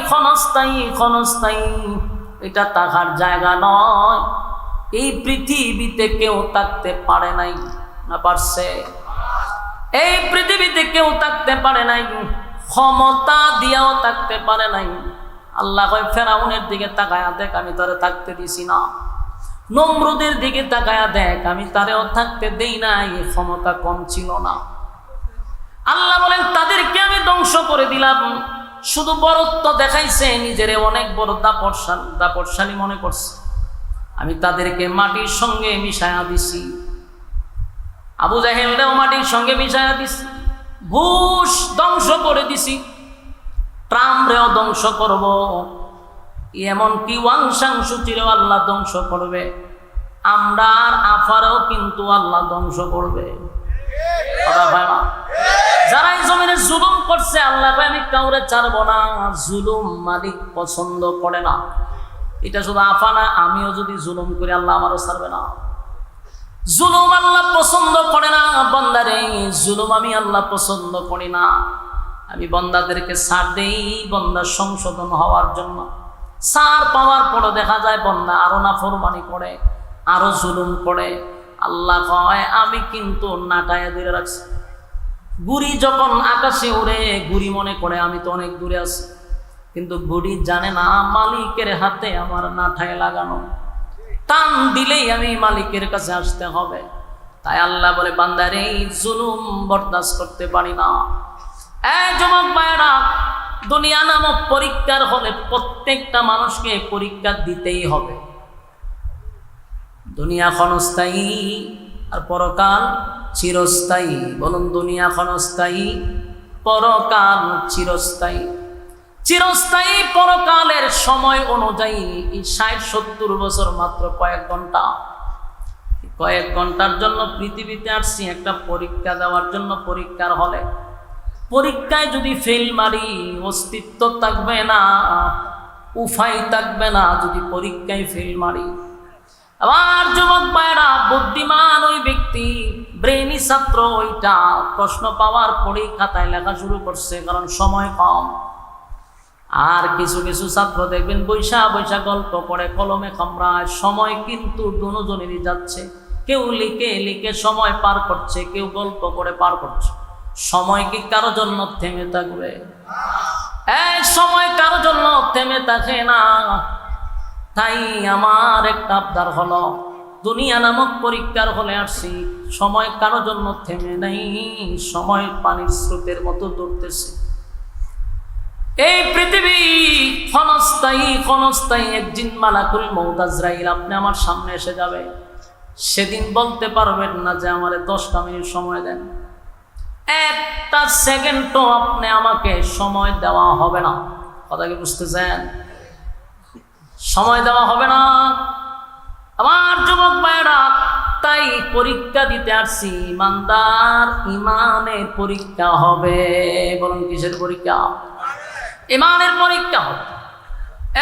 ক্ষণস্থায়ী ক্ষণস্থায়ী, এটা থাকার জায়গা নয়। এই পৃথিবীতে কেউ থাকতে পারে নাই, না পারছে? এই পৃথিবীতে কেউ থাকতে পারে নাই, ক্ষমতা দিয়াও থাকতে পারে নাই। আল্লাহ কয় ফেরাউনের দিকে তাকায়া দেখ, আমি তারে থাকতে দিছি না। নমরুদের দিকে তাকায়া দেখ, আমি তারেও থাকতে দেই নাই, ক্ষমতা কম ছিল না। আল্লাহ বলেন তাদেরকে আমি ধ্বংস করে দিলাম। শুধু বরত্ব দেখাইছে, নিজের অনেক বড় দাপটশালী মনে করছে। আমি তাদেরকে মাটির সঙ্গে মিশায়া দিছি। আবু জাহেলরাও মাটির সঙ্গে মিশায়া দিছি। ঘুষ ধ্বংস করে দিছি। ট্রাম্পরেও ধ্বংস করব, এমনকি ওয়াংশাং সুচিরেও আল্লাহ ধ্বংস করবে। আমরা আর আফারেও কিন্তু আল্লাহ ধ্বংস করবে। কথা হয় না? যারাই জমিনে জুলুম করছে, আল্লাহ আমি কাউরে ছাড়বো না। জুলুম মালিক পছন্দ করে না। এটা শুধু আফা না, আমিও যদি জুলুম করি আল্লাহ আমারও ছাড়বে না। জুলুম আল্লাহ পছন্দ করে না। বান্দারে জুলুম আমি আল্লাহ পছন্দ করি না। আমি বান্দাদেরকে ছাড় দেই বান্দা সংশোধন হওয়ার জন্য। ছাড় পাওয়ার পরে দেখা যায় বান্দা আরো নাফরমানি করে, আরো জুলুম করে। আল্লাহ কয় আমি কিন্তু নাটায়া ধরে রাখছি। গুড়ি যখন আকাশে উড়ে, গুড়ি মনে করে আমি তো অনেক দূরে আছি, কিন্তু গুড়ি জানে না মালিকের হাতে আমার নাটায় লাগানো। টান দিলেই আমি মালিকের কাছে আসতে হবে। তাই আল্লাহ বলে বান্দারে এই জুলুম বরদাস্ত করতে পারি না। এই যুবক ভাইরা, দুনিয়া নামক পরীক্ষার হলে প্রত্যেকটা মানুষকে পরীক্ষা দিতেই হবে। দুনিয়া ক্ষণস্থায়ী আর পরকাল চিরস্থায়ী। বলুন, দুনিয়া ক্ষণস্থায়ী, পরকাল চিরস্থায়ী। চিরস্থায়ী পরকালের সময় অনুযায়ী ৬০-৭০ বছর মাত্র কয়েক ঘন্টা। কয়েক ঘন্টার জন্য পৃথিবীতে আসছি একটা পরীক্ষা দেওয়ার জন্য। পরীক্ষার হলে পরীক্ষায় যদি ফেল মারি, অস্তিত্ব থাকবে না, উপায় থাকবে না যদি পরীক্ষায় ফেল মারি। আবার যুবক ভাইরা, বুদ্ধিমান ওই ব্যক্তি, ব্রেনি ছাত্র, ওইটা প্রশ্ন পাওয়ার পরেই খাতায় লেখা শুরু করছে, কারণ সময় কম। আর কিছু কিছু ছাত্র দেখবেন বৈশা বৈশা গল্প করে, কলমে কামড়ায়। সময় কিন্তু দুজনেরই যাচ্ছে। কেউ লিখে লিখে সময় পার করছে, কেউ গল্প করে পার করছে। সময় কি কারো জন্য থেমে থাকবে? এই সময় কারো জন্য থেমে থাকে না। তাই আমার একটা আবদার হলো, দুনিয়া নামক পরীক্ষার হলে আসছি, সময় কারো জন্য থেমে নাই। সময় পানির স্রোতের মতো দৌড়তেছে। এই পৃথিবী ক্ষণস্থায়ী ক্ষণস্থায়ী। একদিন মালাকুল মউত আজরাইল আপনি আমার সামনে এসে যাবে। সেদিন বলতে পারবেন না যে আমারে 10টা মিনিট সময় দেন। একটা সেকেন্ডও আপনি আমাকে সময় দেওয়া হবে না। কথা কি বুঝতেছেন? সময় দেওয়া হবে না। আমার যুবক ভাইরা, তাই পরীক্ষা দিতে আসছি। ইমানদার ইমানের পরীক্ষা হবে। বলুন, কিসের পরীক্ষা? ইমানের পরীক্ষা হবে।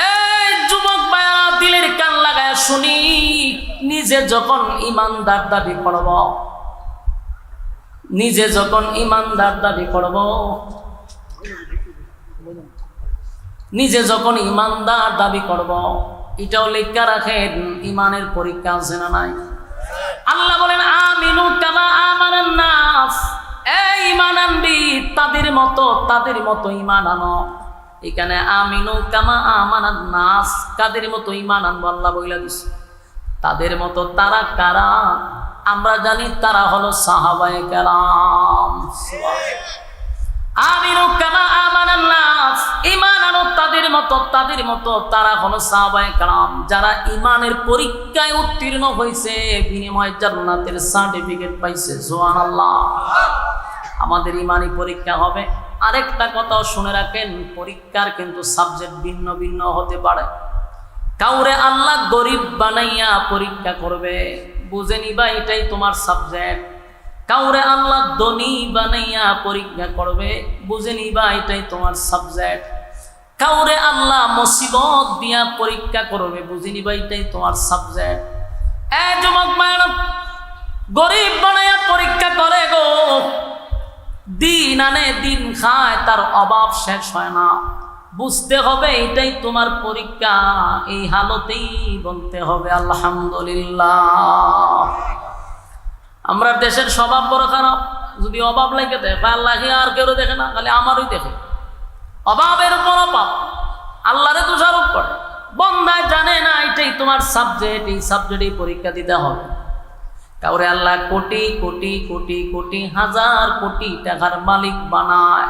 এই যুবক ভাইরা, দিলের কান লাগায় শুনি। নিজে যখন ইমানদার দাবি করব, নিজে যখন ইমানদার দাবি করব, নিজে যখন ইমানদার দাবি করব, এটাও লেখা রাখেন ইমানের পরীক্ষা আছে না নাই? আল্লাহ বলেন আমিনু কামা আমানান নাস। এই ঈমান আনবি, তাদের মতো ঈমান আনো। এখানে আমিনু কামা আমানান নাস, কাদের মতো ঈমান আনবো আল্লাহ বইলা দিছে। তাদের মতো তারা কারা? আমরা জানি তারা হলো সাহাবায়ে কেরাম। আমিনু কামা আমানান নাস, ঈমান আনো তাদের মতো তারা হলো সাহাবায়ে কেরাম, যারা ঈমানের পরীক্ষায় উত্তীর্ণ হয়েছে, বিনিময়ে জান্নাতের সার্টিফিকেট পাইছে। সুবহানাল্লাহ। আমাদের ঈমানি পরীক্ষা হবে। আরেকটা কথাও শুনে রাখেন, পরীক্ষার কিন্তু সাবজেক্ট ভিন্ন ভিন্ন হতে পারে। কাউরে আল্লাহ গরিব বানাইয়া পরীক্ষা করবে, বুঝে নিবা এটাই তোমার সাবজেক্ট। কাউরে আল্লাহ ধনী বানাইয়া পরীক্ষা করবে, বুঝে নিবা এটাই তোমার সাবজেক্ট। কাউরে আল্লাহ মুসিবত দিয়া পরীক্ষা করবে, বুঝে নিবা এটাই তোমার সাবজেক্ট। এই যুবক ভাইরা, গরিব বানাইয়া পরীক্ষা করে গো, দিন আনে দিন খায়, তার অভাব শেষ হয় না। বুঝতে হবে এটাই তোমার পরীক্ষা, এই হালতেই বলতে হবে আলহামদুলিল্লাহ। আমরা দেশের স্বভাব বড় খারাপ, যদি অভাব লাগে দেখে আল্লাহ আর কেউ দেখে না, খালি আমারই দেখে। অভাবের উপর অভাব, আল্লাহরে দোষারোপ করে। বন্দায় জানে না এটাই তোমার সাবজেক্ট, এই সাবজেক্টেই পরীক্ষা দিতে হবে। কাউরে আল্লাহ কোটি কোটি কোটি কোটি হাজার কোটি টাকার মালিক বানায়,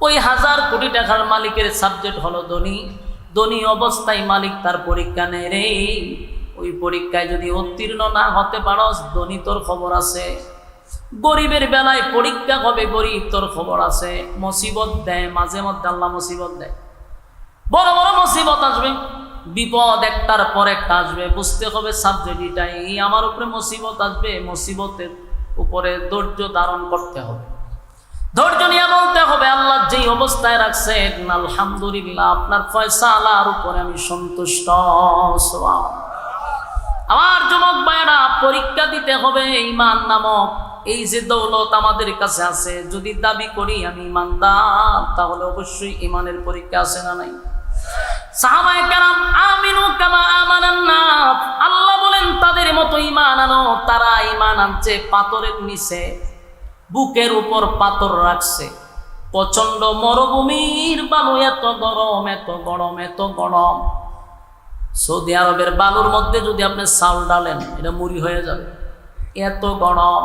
ওই হাজার কোটি টাকার মালিকের সাবজেক্ট হলো ধনী। ধনী অবস্থায় মালিক তার পরীক্ষা নেয় রে। ওই পরীক্ষায় যদি উত্তীর্ণ না হতে পারস, ধনী তোর খবর আছে। গরিবের বেলায় পরীক্ষা হবে, গরিব তোর খবর আছে। মুসিবত দেয় মাঝে মধ্যে, আল্লাহ মুসিবত দেয়, বড় বড় মুসিবত আসবে, বিপদ একটার পর একটা আসবে। বুঝতে হবে সাবজেক্ট এটাই, আমার উপরে মুসিবত আসবে, মুসিবতের উপরে ধৈর্য ধারণ করতে হবে, ধৈর্য নিয়ে বলতে হবে আল্লাহ যেই অবস্থায় রাখছেন আলহামদুলিল্লাহ, আপনার ফয়সালার উপরে আমি সন্তুষ্ট। আমার যুবক ভাইরা, পরীক্ষা দিতে হবে। ঈমান নামক এই যে দৌলত আমাদের কাছে আছে, যদি দাবি করি আমি ঈমানদার, তাহলে অবশ্যই ঈমানের পরীক্ষা আছে না নাই? সাহাবায়ে কেরাম আমিনু কামা আমানান নাস, আল্লাহ বলেন তাদের মতো ঈমান আনো। তারা ঈমান আনছে পাথরের নিচে, বুকের উপর পাথর রাখছে। প্রচন্ড মরুভূমির বালু, এত গরম এত গরম এত গরম। সৌদি আরবের বালুর মধ্যে যদি আপনি চাউল ডালেন, এটা মুড়ি হয়ে যাবে, এত গরম।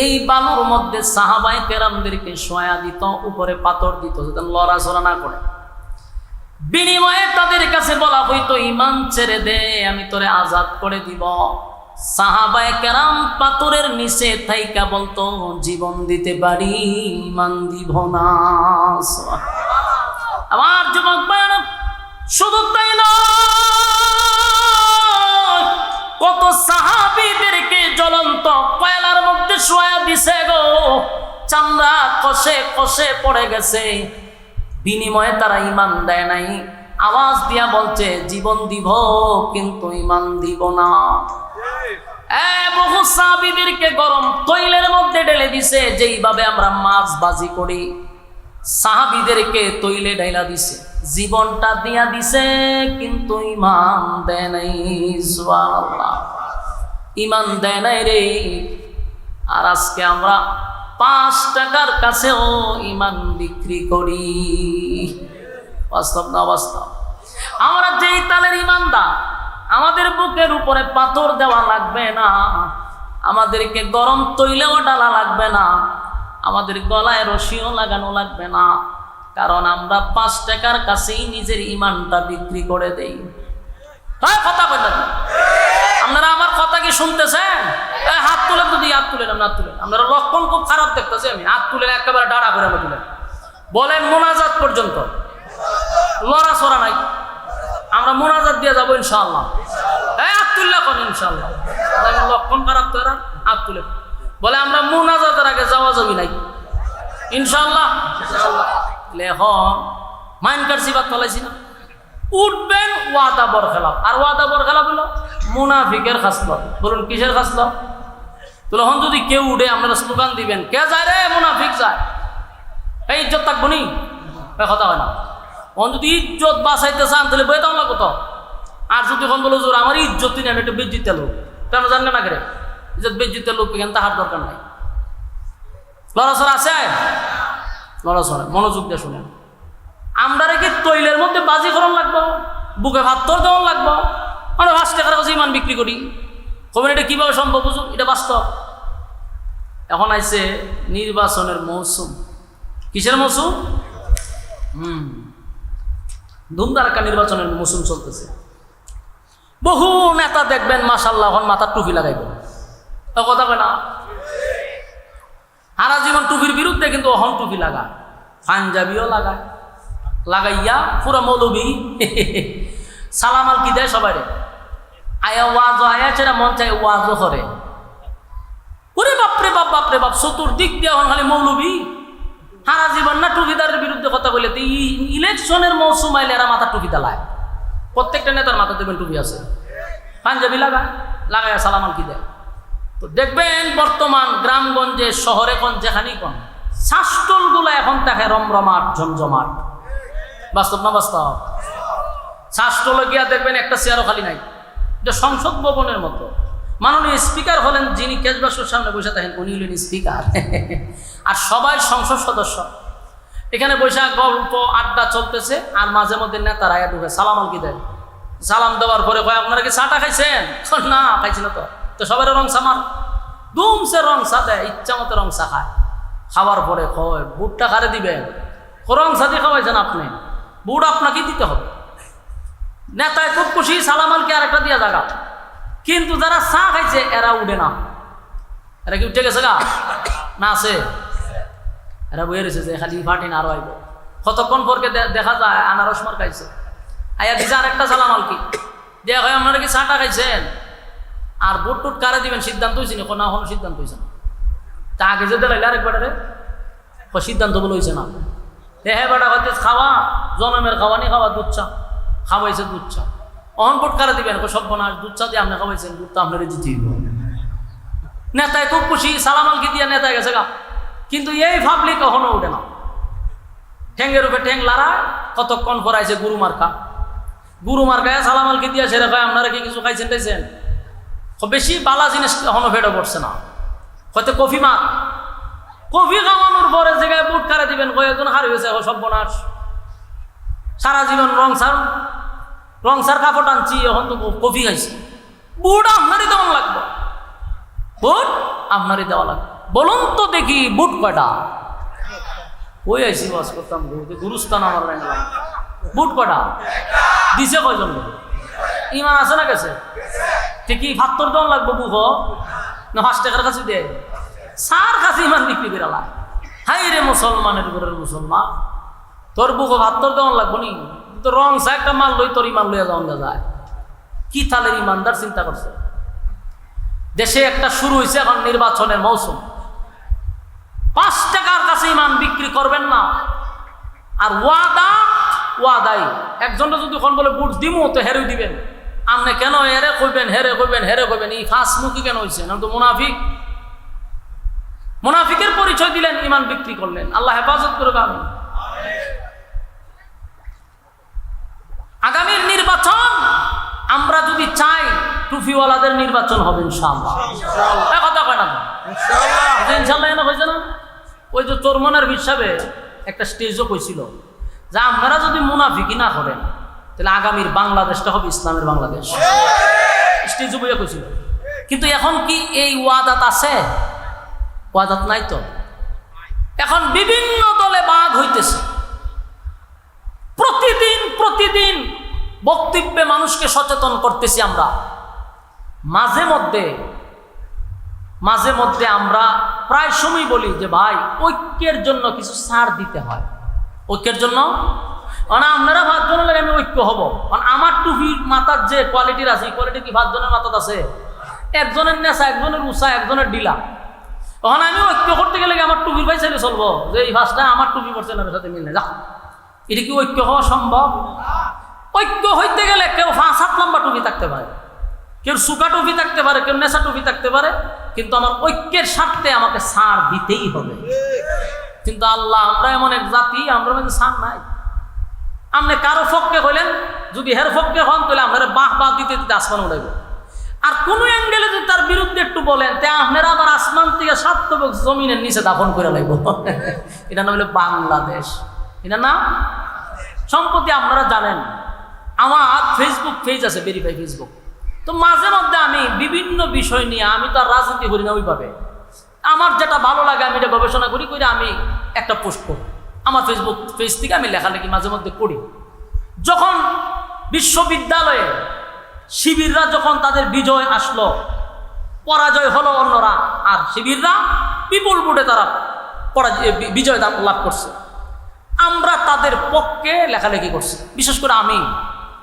এই বালুর মধ্যে সাহাবায়ে কেরামদেরকে শোয়া দিত, উপরে পাথর দিত যাতে লড়াচড়া না করে। বিনিময়ে তাদের কাছে বলা হইতো ঈমান ছেড়ে দে, আমি তোরে আজাদ করে দিব। সাহাবায়ে কেরাম পাথরের নিচে থাইকা বলতো জীবন দিতে পারি, ঈমান দিব না। আমার যুবক ভাইরা, শুধু তাই নয়, কত সাহাবীদেরকে জ্বলন্ত কয়লার মধ্যে শোয়া দিছে গো, চামড়া কষে কষে পড়ে গেছে। বিনিময়ে তারা ঈমান দেয় নাই, আওয়াজ দিয়া বলছে জীবন দিব কিন্তু ঈমান দিব না। বহু সাহাবীদেরকে গরম তৈলের মধ্যে ঢেলে দিছে, যেইভাবে আমরা মাছ বাজি করি, সাহাবীদেরকে তৈলে ঢাইলা দিছে, জীবনটা দিয়া দিছে কিন্তু ঈমান দেয় নাই। সুবহানাল্লাহ, ঈমান দেয় নাই রে। আর আজকে আমরা 5 টাকার কাছেও ঈমান বিক্রি করি। বাস্তব না বাস্তব? আমরা যেই তালের ঈমানদার, আমাদের বুকের উপরে পাথর দেওয়া লাগবে না, আমাদেরকে গরম তৈলেও ডালা লাগবে না, আমাদের গলায় রশিও লাগানো লাগবে না, কারণ আমরা 5 টাকার কাছেই নিজের ঈমানটা বিক্রি করে দেই। কথা বললেন আপনারা? আমার কথা কি শুনতেছেন? হাত তুলে যদি হাত তুলেন, হাত তুলেন। আপনারা লক্ষণ খুব খারাপ দেখতেছে, আমি হাত তুলেন একেবারে ডাড়া করে তুলেন। বলেন মুনাজাত পর্যন্ত, লড়াচড়া নাই, আমরা মুনাজাত দিয়ে যাবো ইনশাআল্লাহ। হাত তুললে কোন ইনশাআল্লাহ, লক্ষণ খারাপ তো এরা। হাত তুলে বলে আমরা মুনাজাতের আগে যাওয়া যাবি নাই ইনশাআল্লাহ। লেখন মাইনকার সিবাত ফলাইছি না, উঠবেন ওয়াদা বরখেলাপ। আর ওয়াদা বরখেলাপ হলো মুনাফিকের খাসলত। বলুন কিসের খাসলত? তখন যদি কেউ উঠে আপনারা স্লোগান দিবেন, কে যায় রে? মুনাফিক যায়। এই ইজ্জত থাকবো নি? কথা হয় না। ওখান যদি ইজ্জত বাঁচাইতে চান তাহলে বই তাহলে কত। আর যদি ওখান বলো জোর আমার ইজ্জত নেন, একটু বেজ্জিতে লোক, কেন জানলে না করে ইজ্জত বেজ্জিতে লোক এখানে তাহার দরকার নাই। লড়াচড়া আছে, লড়াচড়া মনোযোগ দিয়ে শুনেন। আমরা কি তৈলের মধ্যে বাজি করার লাগবো, বুকে ভাত্তর দেওয়ার লাগবো? আমরা 5 টাকার কাছে ঈমান বিক্রি করি। খবর এটা কিভাবে সম্ভব? বুঝুন, এটা বাস্তব। এখন আইছে নির্বাচনের মৌসুম। কিসের মৌসুম? ধুমধারাক্কা নির্বাচনের মৌসুম চলতেছে। বহু নেতা দেখবেন মাশাআল্লাহ এখন মাথার টুপি লাগাইবে, কথা কয় না? সারা জীবন টুপির বিরুদ্ধে, কিন্তু অহন টুপি লাগায়, পাঞ্জাবিও লাগায়, লাগাইয়া পুরো মৌলবি সালামাল কি দেয় সবাই রে। আয়া ওয়াজ আয়া সেটা মন চাই ওয়াজও করে। ওরে বাপরে বাপ, বাপরে বাপ, চতুর্দিক দিয়ে এখন খালি মৌলবি। সারা জীবন না টুপিদারের বিরুদ্ধে কথা বলে, তো ইলেকশনের মৌসুম আইলে এরা মাথার টুপি দালায়। প্রত্যেকটা নেতার মাথা দেখবেন টুপি আছে, পাঞ্জাবি লাগায় সালামাল কি দেয়। তো দেখবেন বর্তমান গ্রামগঞ্জে শহরে কোন যেখানেই কোন শাসটলগুলো এখন থাকে রমরমাট, জমজমাট। বাস্তব না বাস্তব? শাস্ত্রলে গিয়া দেখবেন একটা চেয়ারও খালি নাই। এটা সংসদ ভবনের মতো। মাননীয় স্পিকার হলেন যিনি কেশবাসুর সামনে বসে থাকেন, উনি হলেন স্পিকার। আর সবাই সংসদ সদস্য। এখানে বৈশা গল্প আড্ডা চলতেছে, আর মাঝে মধ্যে নেতারা আয়া ঢুকে সালাম আলকি দেয়। সালাম দেওয়ার পরে কয় আপনারা কি চাটা খাইছেন? না খাইছি না। তো সবাই রং চা মার দুমসে রং চা দেয়, ইচ্ছা মতো রং চা খায়। খাওয়ার পরে কয় বুটটা কারে দিবেন? রং চা দিয়ে খাওয়াইছেন আপনি, বুট আপনাকে দিতে হবে। নেতায় খুব খুশি, সালাম আলকি আর একটা দিয়া জায়গা। কিন্তু যারা চা খাইছে এরা উঠে না। এরা কি উঠে গেছে গা? না আছে, এরা বয়ে রয়েছে যে খালি ফাটি না আরো আইব। কতক্ষণ পরকে দেখা যায় আনারস মার খাইছে, আয়া দিছে আর একটা সালাম আলকি দিয়া হয় আপনারা কি চাটা খাইছেন? আর বুট টুট কারে দিবেন সিদ্ধান্ত হয়েছে না? না কোনো সিদ্ধান্ত হয়েছে না। তা আগে যে দিলাইলে আরেকবারে সিদ্ধান্ত বলে হয়েছে না। হ্যাঁ বেটা হয়তো খাওয়া জনমের খাওয়ানি খাওয়া দুধ চা খাওয়াইছে, দুধ চা অহন বুট কারে দিবেন? সভ্য না, দুধ চা দিয়ে আপনি খাওয়াইছেন, দুধ তো আপনার দিতে। নেতায় খুব খুশি, সালাম আলকি দিয়া নেতায় গেছে গা। কিন্তু এই ভাবলি কখনো উঠে না। ঠেঙ্গের উপরে ঠেং লাড়ায়, কতক্ষণ করাইছে গুরু মার্কা। গুরু মার্কায় সালাম আলকি দিয়া সেরে কয় আপনারা কি কিছু খাইছেন টাইছেন? বেশি বালা জিনিস এখনো ফেটে পড়ছে না। হয়তো কফি মার, কফি খাওয়ানোর পরে জায়গায় বুট কারে দিবেন? কয় একজন হারিয়ে গেছে, সর্বনাশ। সারা জীবন রং সার কাপড় টানছি, এখন তো কফি খাইছি। বুট আপনারই দেওয়া লাগবে, বুট আপনারই দেওয়া লাগবে। বলুন তো দেখি বুট কয়টা? ওই আইসি বাস করতাম গুরুস্থান আমার লাইন। বুট কয়টা দিছে? কয়জন? ইমান আছে না গেছে? ঠিকই ৭৫ দেওয়া লাগবে বুক না ৫ টাকার কাছে দেয়? সার কাছে ইমান বিক্রি বেড়ালা। হাই রে মুসলমানের ঘরের মুসলমান, তোর বুক ৭৫ দেওয়া লাগবো নি? তো রং চা একটা মাল লই তোর ইমান লইয়া যাওয়া যায়। কি তালের ইমানদার চিন্তা করছে? দেশে একটা শুরু হয়েছে এখন নির্বাচনের মৌসুম। ৫ টাকার কাছে ইমান বিক্রি করবেন না। আর ওয়াদাই একজনটা যদি কোন বলে বুট দিমু তো হেরে দিবেন, আপনি কেন হেরে কইবেন? হেরে কইবেন, হেরে কইবেন। এই ফাঁসমুখী কেন হয়েছে? না তো মুনাফিক। মুনাফিকের পরিচয় দিলেন, ইমান বিক্রি করলেন। আল্লাহ হেফাজত করবে। আমি আগামীর নির্বাচন আমরা যদি চাই, টুফিওয়ালাদের নির্বাচন হবে ইনশাআল্লাহ। কথা কয় না ইনশাআল্লাহ? এনে হয়েছে না? ওই যে চরমনার হিসাবে একটা স্টেজও কইছিল যে আপনারা যদি মুনাফিকি না করেন তাহলে আগামীর বাংলাদেশটা হবে ইসলামের বাংলাদেশ। স্টেজও বইয়া কইছিল। কিন্তু এখন কি এই ওয়াদাত আছে? ওয়াদাত নাই তো। এখন বিভিন্ন দলে ভাগ হইতেছে। প্রতিদিন বক্তব্যে মানুষকে সচেতন করতেছি আমরা। মাঝে মধ্যে আমরা প্রায় সময় বলি যে ভাই ঐক্যের জন্য কিছু ছাড় দিতে হয়। ঐক্যের জন্য মানে আপনারা 5 জনের লাগে আমি ঐক্য হব। কারণ আমার টুপির মাথার যে কোয়ালিটির আছে, এই কোয়ালিটি কি 5 জনের মাথাত আছে? একজনের নেশা, একজনের উষা, একজনের ডিলা। তখন আমি ঐক্য করতে গেলে আমার টুপির ভাই চাইলে চলবো যে এই ভাষটা আমার টুপি পড়ছে না, সাথে মিলে যা। এটা কি ঐক্য হওয়া সম্ভব? ঐক্য হইতে গেলে কেউ 5-7 লম্বা টুপি থাকতে পারে, কেউ সুকা টুপি থাকতে পারে, কেউ নেশা টুপি থাকতে পারে, কিন্তু আমার ঐক্যের স্বার্থে আমাকে ছাড় দিতেই হবে। কিন্তু আল্লাহ, আমরা এমন এক জাতি, আমরা মধ্যে ছাড় নাই। আপনি কারো পক্ষে হইলেন, যদি হের পক্ষে হন তাহলে আপনারা বাহ দিতে দিতে আসমান উঠাইব। আর কোনো অ্যাঙ্গেলে যদি তার বিরুদ্ধে একটু বলেন তে আপনারা আবার আসমান থেকে 7 তবক জমিনের নিচে দাফন করে লাগব। এটা না হলে বাংলাদেশ, এটা না। সম্প্রতি আপনারা জানেন আমার ফেসবুক পেজ আছে, ভেরিফাই ফেসবুক। তো মাঝে মধ্যে আমি বিভিন্ন বিষয় নিয়ে, আমি তো আর রাজনীতি করি না ওইভাবে, আমার যেটা ভালো লাগে আমি এটা গবেষণা করি আমি একটা পোস্ট করি আমার ফেসবুক পেজ থেকে। আমি লেখালেখি মাঝে মধ্যে করি। যখন বিশ্ববিদ্যালয়ে শিবিররা যখন তাদের বিজয় আসলো, পরাজয় হলো অন্যরা, আর শিবিররা বিপুল ভোটে তারা বিজয় লাভ করছে, আমরা তাদের পক্ষে লেখালেখি করছি। বিশেষ করে আমি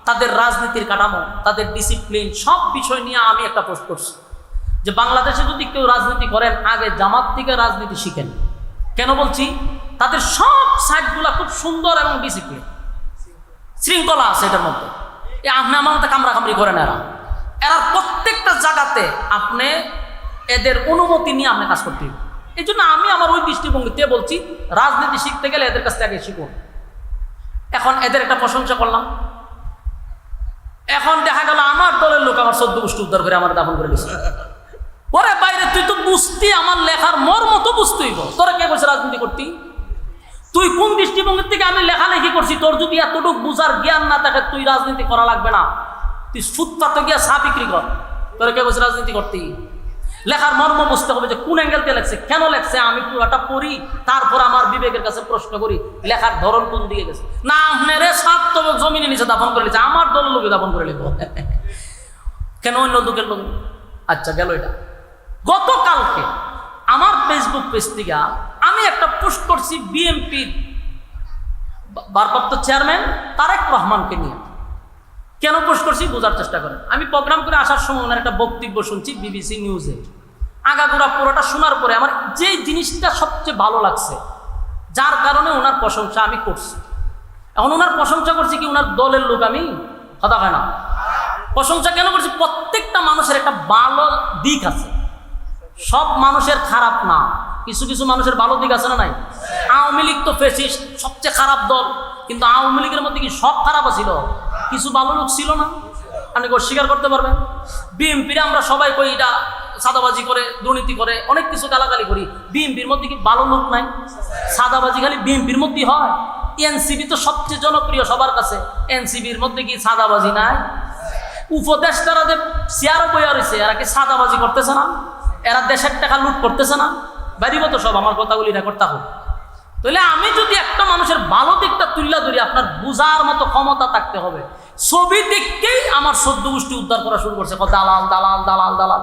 তাদের রাজনীতির কাঠামো, তাদের ডিসিপ্লিন, সব বিষয় নিয়ে আমি একটা পোস্ট করছি যে বাংলাদেশে যদি কেউ রাজনীতি করেন আগে জামাত থেকে রাজনীতি শিখেন। কেন বলছি? তাদের সব সাইডগুলো খুব সুন্দর এবং ডিসিপ্লিন, শৃঙ্খলা আছে এটার মধ্যে। আপনি আমার মতো কামড়াকামড়ি করেন এরা প্রত্যেকটা জায়গাতে আপনি এদের অনুমতি নিয়ে আপনি কাজ করতে হবে। এই জন্য আমি আমার ওই দৃষ্টিভঙ্গিতে বলছি রাজনীতি শিখতে গেলে এদের কাছ থেকে শিখুন। এখন এদের একটা প্রশংসা করলাম, এখন দেখা গেল আমার দলের লোক আমার 14 গোষ্ঠী উদ্ধার করে আমার দাফন করে দিচ্ছে। ওরে বাইরে তুই তো বুঝতি, আমার লেখার মর্ম তো বুঝতেই, তোরা কে বলছে রাজনীতি করতি? তুই কোন দৃষ্টিভঙ্গির থেকে আমি লেখালেখি করছি? তোর যদি এতটুকু বুঝার জ্ঞান না থাকে তুই রাজনীতি করা লাগবে না, তুই ফুটপাতে গিয়া চা বিক্রি কর। তোরা কে বলছে রাজনীতি করতি? লেখার মর্ম বুঝতে হবে যে কোন অ্যাঙ্গেল দিয়ে লেখছে, কেন লেখছে, আমি পুরোটা পড়ি, তারপর আমার বিবেকের কাছে প্রশ্ন করি লেখার ধরন কোন দিকে গেছে। না আপনারে স্বার্থ জমিনে নিচে দাফন করে লিখছে, আমার দলের লোকে দাফন করে লিখবো কেন অন্য লোকের লোক? আচ্ছা গেল এটা। গতকালকে আমার ফেসবুক পেজ থেকে আমি একটা পোস্ট করছি বিএনপির ভারপ্রাপ্ত চেয়ারম্যান তারেক রহমানকে নিয়ে। কেন পোস্ট করছি বোঝার চেষ্টা করেন। আমি প্রোগ্রাম করে আসার সময় ওনার একটা বক্তব্য শুনছি বিবিসি নিউজে। আগাগোড়া পুরোটা শোনার পরে আমার যে জিনিসটা সবচেয়ে ভালো লাগছে, যার কারণে ওনার প্রশংসা আমি করছি। এখন ওনার প্রশংসা করছি কি ওনার দলের লোক, আমি কথা হয় না। প্রশংসা কেন করছি? প্রত্যেকটা মানুষের একটা ভালো দিক আছে, সব মানুষের খারাপ না, কিছু কিছু মানুষের ভালো দিক আছে না নাই? আওয়ামী লীগ তো ফ্যাসিস্ট, সবচেয়ে খারাপ দল, কিন্তু আওয়ামী লীগের মধ্যে কি সব খারাপ ছিল? কিছু ভালো লোক ছিল না? আপনি অস্বীকার করতে পারবেন? বিএনপির আমরা সবাই কই এটা সাদাবাজি করে, দুর্নীতি করে, অনেক কিছু গালাগালি করি, বিএনপির মধ্যে কি ভালো লোক নাই? সাদাবাজি খালি বিএনপির মধ্যেই হয়? এনসিপি তো সবচেয়ে জনপ্রিয় সবার কাছে, এনসিপির মধ্যে কি সাদাবাজি নাই? উপদেষ্টারা যে চেয়ারও বইয়া রয়েছে, এরা কি সাদাবাজি করতেছে না? এরা দেশের টাকা লুট করতেছে না? বাড়িব তো সব, আমার কথাগুলি রেকর্ড থাকুক। তাহলে আমি যদি একটা মানুষের ভালো দিকটা তুলে ধরি, আপনার বুঝার মতো ক্ষমতা থাকতে হবে। ছবি দেখতেই আমার 14 গোষ্ঠী উদ্ধার করা শুরু করছে, দালাল দালাল দালাল দালাল।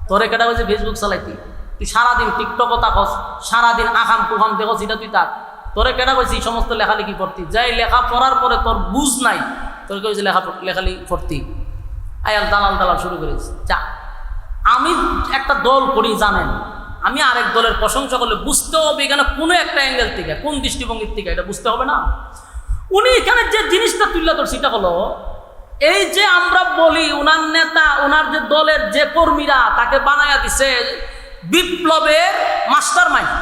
তোরে কেটা হয়েছে ফেসবুক চালাইতি, তুই সারাদিন টিকটক থাকস, সারাদিন আখাম কুখাম দেখস, এটা তুই থাক। তোরে কেটা কইছি এই সমস্ত লেখালেখি করতি, যাই লেখা পড়ার পরে তোর বুঝ নাই, তোর কইছে লেখালেখি করতি, আয়াল দালাল দালাল শুরু করেছি। যা, আমি একটা দল করি জানেন, আমি আরেক দলের প্রশংসা করলে বুঝতে হবে এখানে কোনো একটা অ্যাঙ্গেল থেকে, কোন দৃষ্টিভঙ্গির থেকে, এটা বুঝতে হবে না? উনি এখানে যে জিনিসটা তুলে ধরছে সেটা হলো এই যে আমরা বলি ওনার নেতা, ওনার যে দলের যে কর্মীরা তাকে বানায়া দিছে বিপ্লবের মাস্টার মাইন্ড।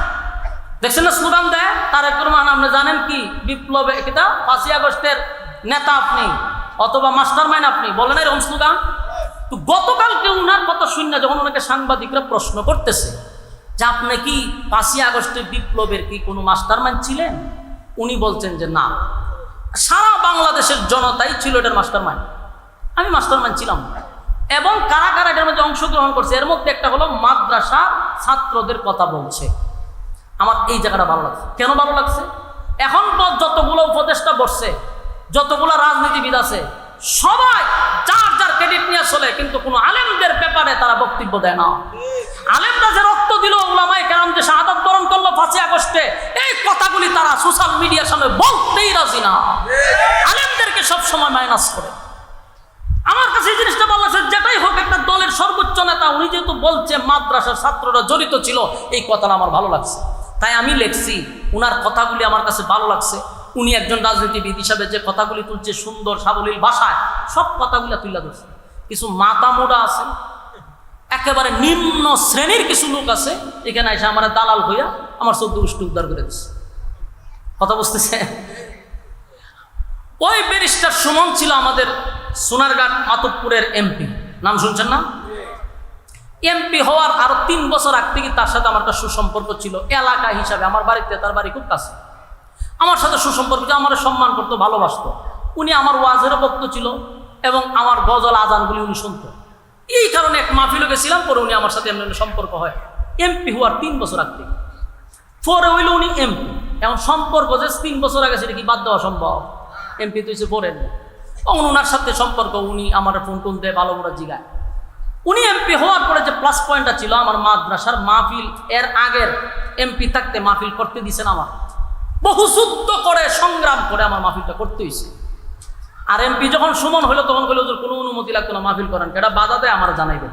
দেখছেন না স্লোগান দেয় তারেক রহমান, আপনি জানেন কি বিপ্লবে কিতা 5ই আগস্টের নেতা আপনি অথবা মাস্টার মাইন্ড আপনি, বলেন এরকম স্লোগান। তো গতকালকে উনার কথা শুনে যখন ওনাকে সাংবাদিকরা প্রশ্ন করতেছে যে আপনি কি 5ই আগস্টের বিপ্লবের কি কোনো মাস্টার মাইন্ড ছিলেন, উনি বলছেন যে না, সারা বাংলাদেশের জনতাই ছিল এটার মাস্টার মাইন্ড, আমি মাস্টার মাইন্ড ছিলাম। এবং কারা কারা এটার মধ্যে অংশগ্রহণ করছে, এর মধ্যে একটা হলো মাদ্রাসা ছাত্রদের কথা বলছে। আমার এই জায়গাটা ভালো লাগছে। কেন ভালো লাগছে? এখন যতগুলো উপদেষ্টা বসছে, যতগুলো রাজনীতিবিদ আছে, সবাই যার যার ক্রেডিট নিয়ে চলে, কিন্তু কোনো আলেমদের ব্যাপারে তারা বক্তব্য দেয় না। আলেমরা যে রক্ত দিল, উলামায়ে কেরাম যে শাহাদাত বরণ করলো 5ই আগস্টে, এই কথাগুলি তারা সোশ্যাল মিডিয়ার সামনে বলতেই রাজি না, আলেমদেরকে সবসময় মাইনাস করে। আমার কাছে এই জিনিসটা ভালো লাগছে, যেটাই হোক একটা দলের সর্বোচ্চ নেতা, উনি যেহেতু বলছে মাদ্রাসার ছাত্ররা জড়িত ছিল, এই কথাটা আমার ভালো লাগছে, তাই আমি লিখছি। উনার কথাগুলি আমার কাছে ভালো লাগছে। উনি একজন রাজনীতিবিদ হিসাবে যে কথাগুলি তুলছে সুন্দর সাবলীল ভাষায়, সব কথাগুলি তুলে ধরছে। কিছু মাথা মোড়া আছে, একেবারে নিম্ন শ্রেণীর কিছু লোক আছে, এখানে এসে আমার দালাল হইয়া আমার 14 গোষ্ঠী উদ্ধার করে দিচ্ছে। কথা বুঝতেছে? ওই ব্যারিস্টার সুমন ছিল আমাদের সোনারঘাট মাতবপুরের এমপি, নাম শুনছেন না? এমপি হওয়ার আরো 3 বছর আগ থেকে তার সাথে আমার একটা সুসম্পর্ক ছিল, এলাকা হিসাবে আমার বাড়িতে তার বাড়ি খুব কাছে, আমার সাথে সুসম্পর্ক, আমার সম্মান করতো, ভালোবাসতো। উনি আমার ওয়াজেরও বক্ত ছিল এবং আমার গজল আজানগুলি উনি শুনত। এই কারণে এক মাহফিলে গেছিলাম, পরে উনি আমার সাথে এমনি সম্পর্ক হয়। এমপি হওয়ার 3 বছর আগ থেকে, পরে হইল উনি এমপি। এখন সম্পর্ক যে 3 বছর আগে সেটা কি বাদ দেওয়া সম্ভব? এমপি তো পড়েন, তখন ওনার সাথে সম্পর্ক, উনি আমার ফোন টোন দেয়, ভালো মোড়া জিগায়। উনি এমপি হওয়ার পরে যে প্লাস পয়েন্টটা ছিল, আমার মাদ্রাসার মাহফিল এর আগের এমপি থাকতে মাহফিল করতে দিছেন আমার, বহু যুদ্ধ করে সংগ্রাম করে আমার মাহফিলটা করতে হয়েছে। আর এমপি যখন সুমন হইলো তখন বললো কোনো অনুমতি লাগতো না মাহফিল করেন, এটা বাধা দেয় আমার জানাইবেন।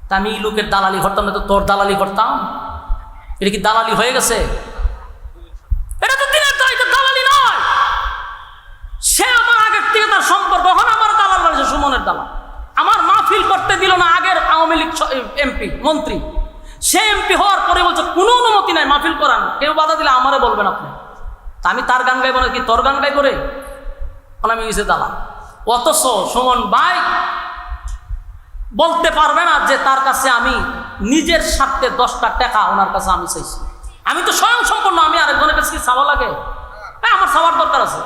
তা আমি এই লোকের দালালি করতাম না, তো তোর দালালি করতাম? এটা কি দালালি হয়ে গেছে? এটা তো দিনের দায়, এটা দালালি নয়। সে আমার আগের থেকে তার সম্পর্ক, এখন আমার দালাল বানিয়েছে, সুমনের দালাল। আমার মাহফিল করতে দিল না আগের আওয়ামী লীগ এমপি মন্ত্রী, সে এমপি হওয়ার পরে বলছে কোনো অনুমতি নাই মাহফিল করান, কেউ বাধা দিলে আমারে বলবেন আপনি। তা আমি তার গান গাইব না কি তোর গান গাই করে আমি গেছে দালাল। অথচ সুমন ভাই বলতে পারবে না যে তার কাছে আমি নিজের স্বার্থে 10টা টাকা ওনার কাছে আমি চাইছি। আমি তো স্বয়ং সম্পূর্ণ, আমি আরেকজনের কাছে কি চাওয়া লাগে? হ্যাঁ, আমার চাওয়ার দরকার আছে।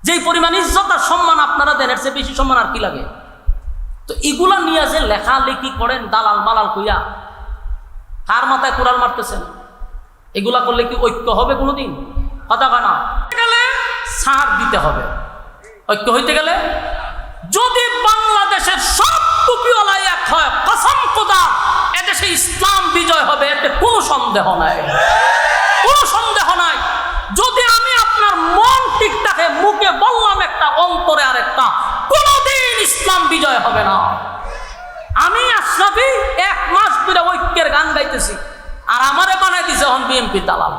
যেই পরিমাণ ইজ্জত আর সম্মান আপনারা দেন এর চেয়ে বেশি সম্মান আর কি লাগে? তো এগুলা নিয়ে যে লেখালেখি করেন দালাল মালাল কইয়া, কার মাথায় কুড়াল মারতেছেন? এগুলা করলে কি ঐক্য হবে কোনোদিন? কথা কয় না। গেলে ছাড় দিতে হবে। ঐক্য হইতে গেলে যদি বাংলাদেশের সব টুপিওয়ালা এক হয়, কসম খোদা এদেশে ইসলাম বিজয় হবে, এতে কোনো সন্দেহ নাই, কোনো সন্দেহ নাই। যদি আমি আপনার মন ঠিক থাকে, মুখে বললাম একটা, অন্তরে আর একটা, কোনোদিন ইসলাম বিজয় হবে না। আমি আশরাফি 1 মাস ধরে ঐক্যের গান গাইতেছি, আর আমারে বানাই দিছে এখন বিএনপি দালাল।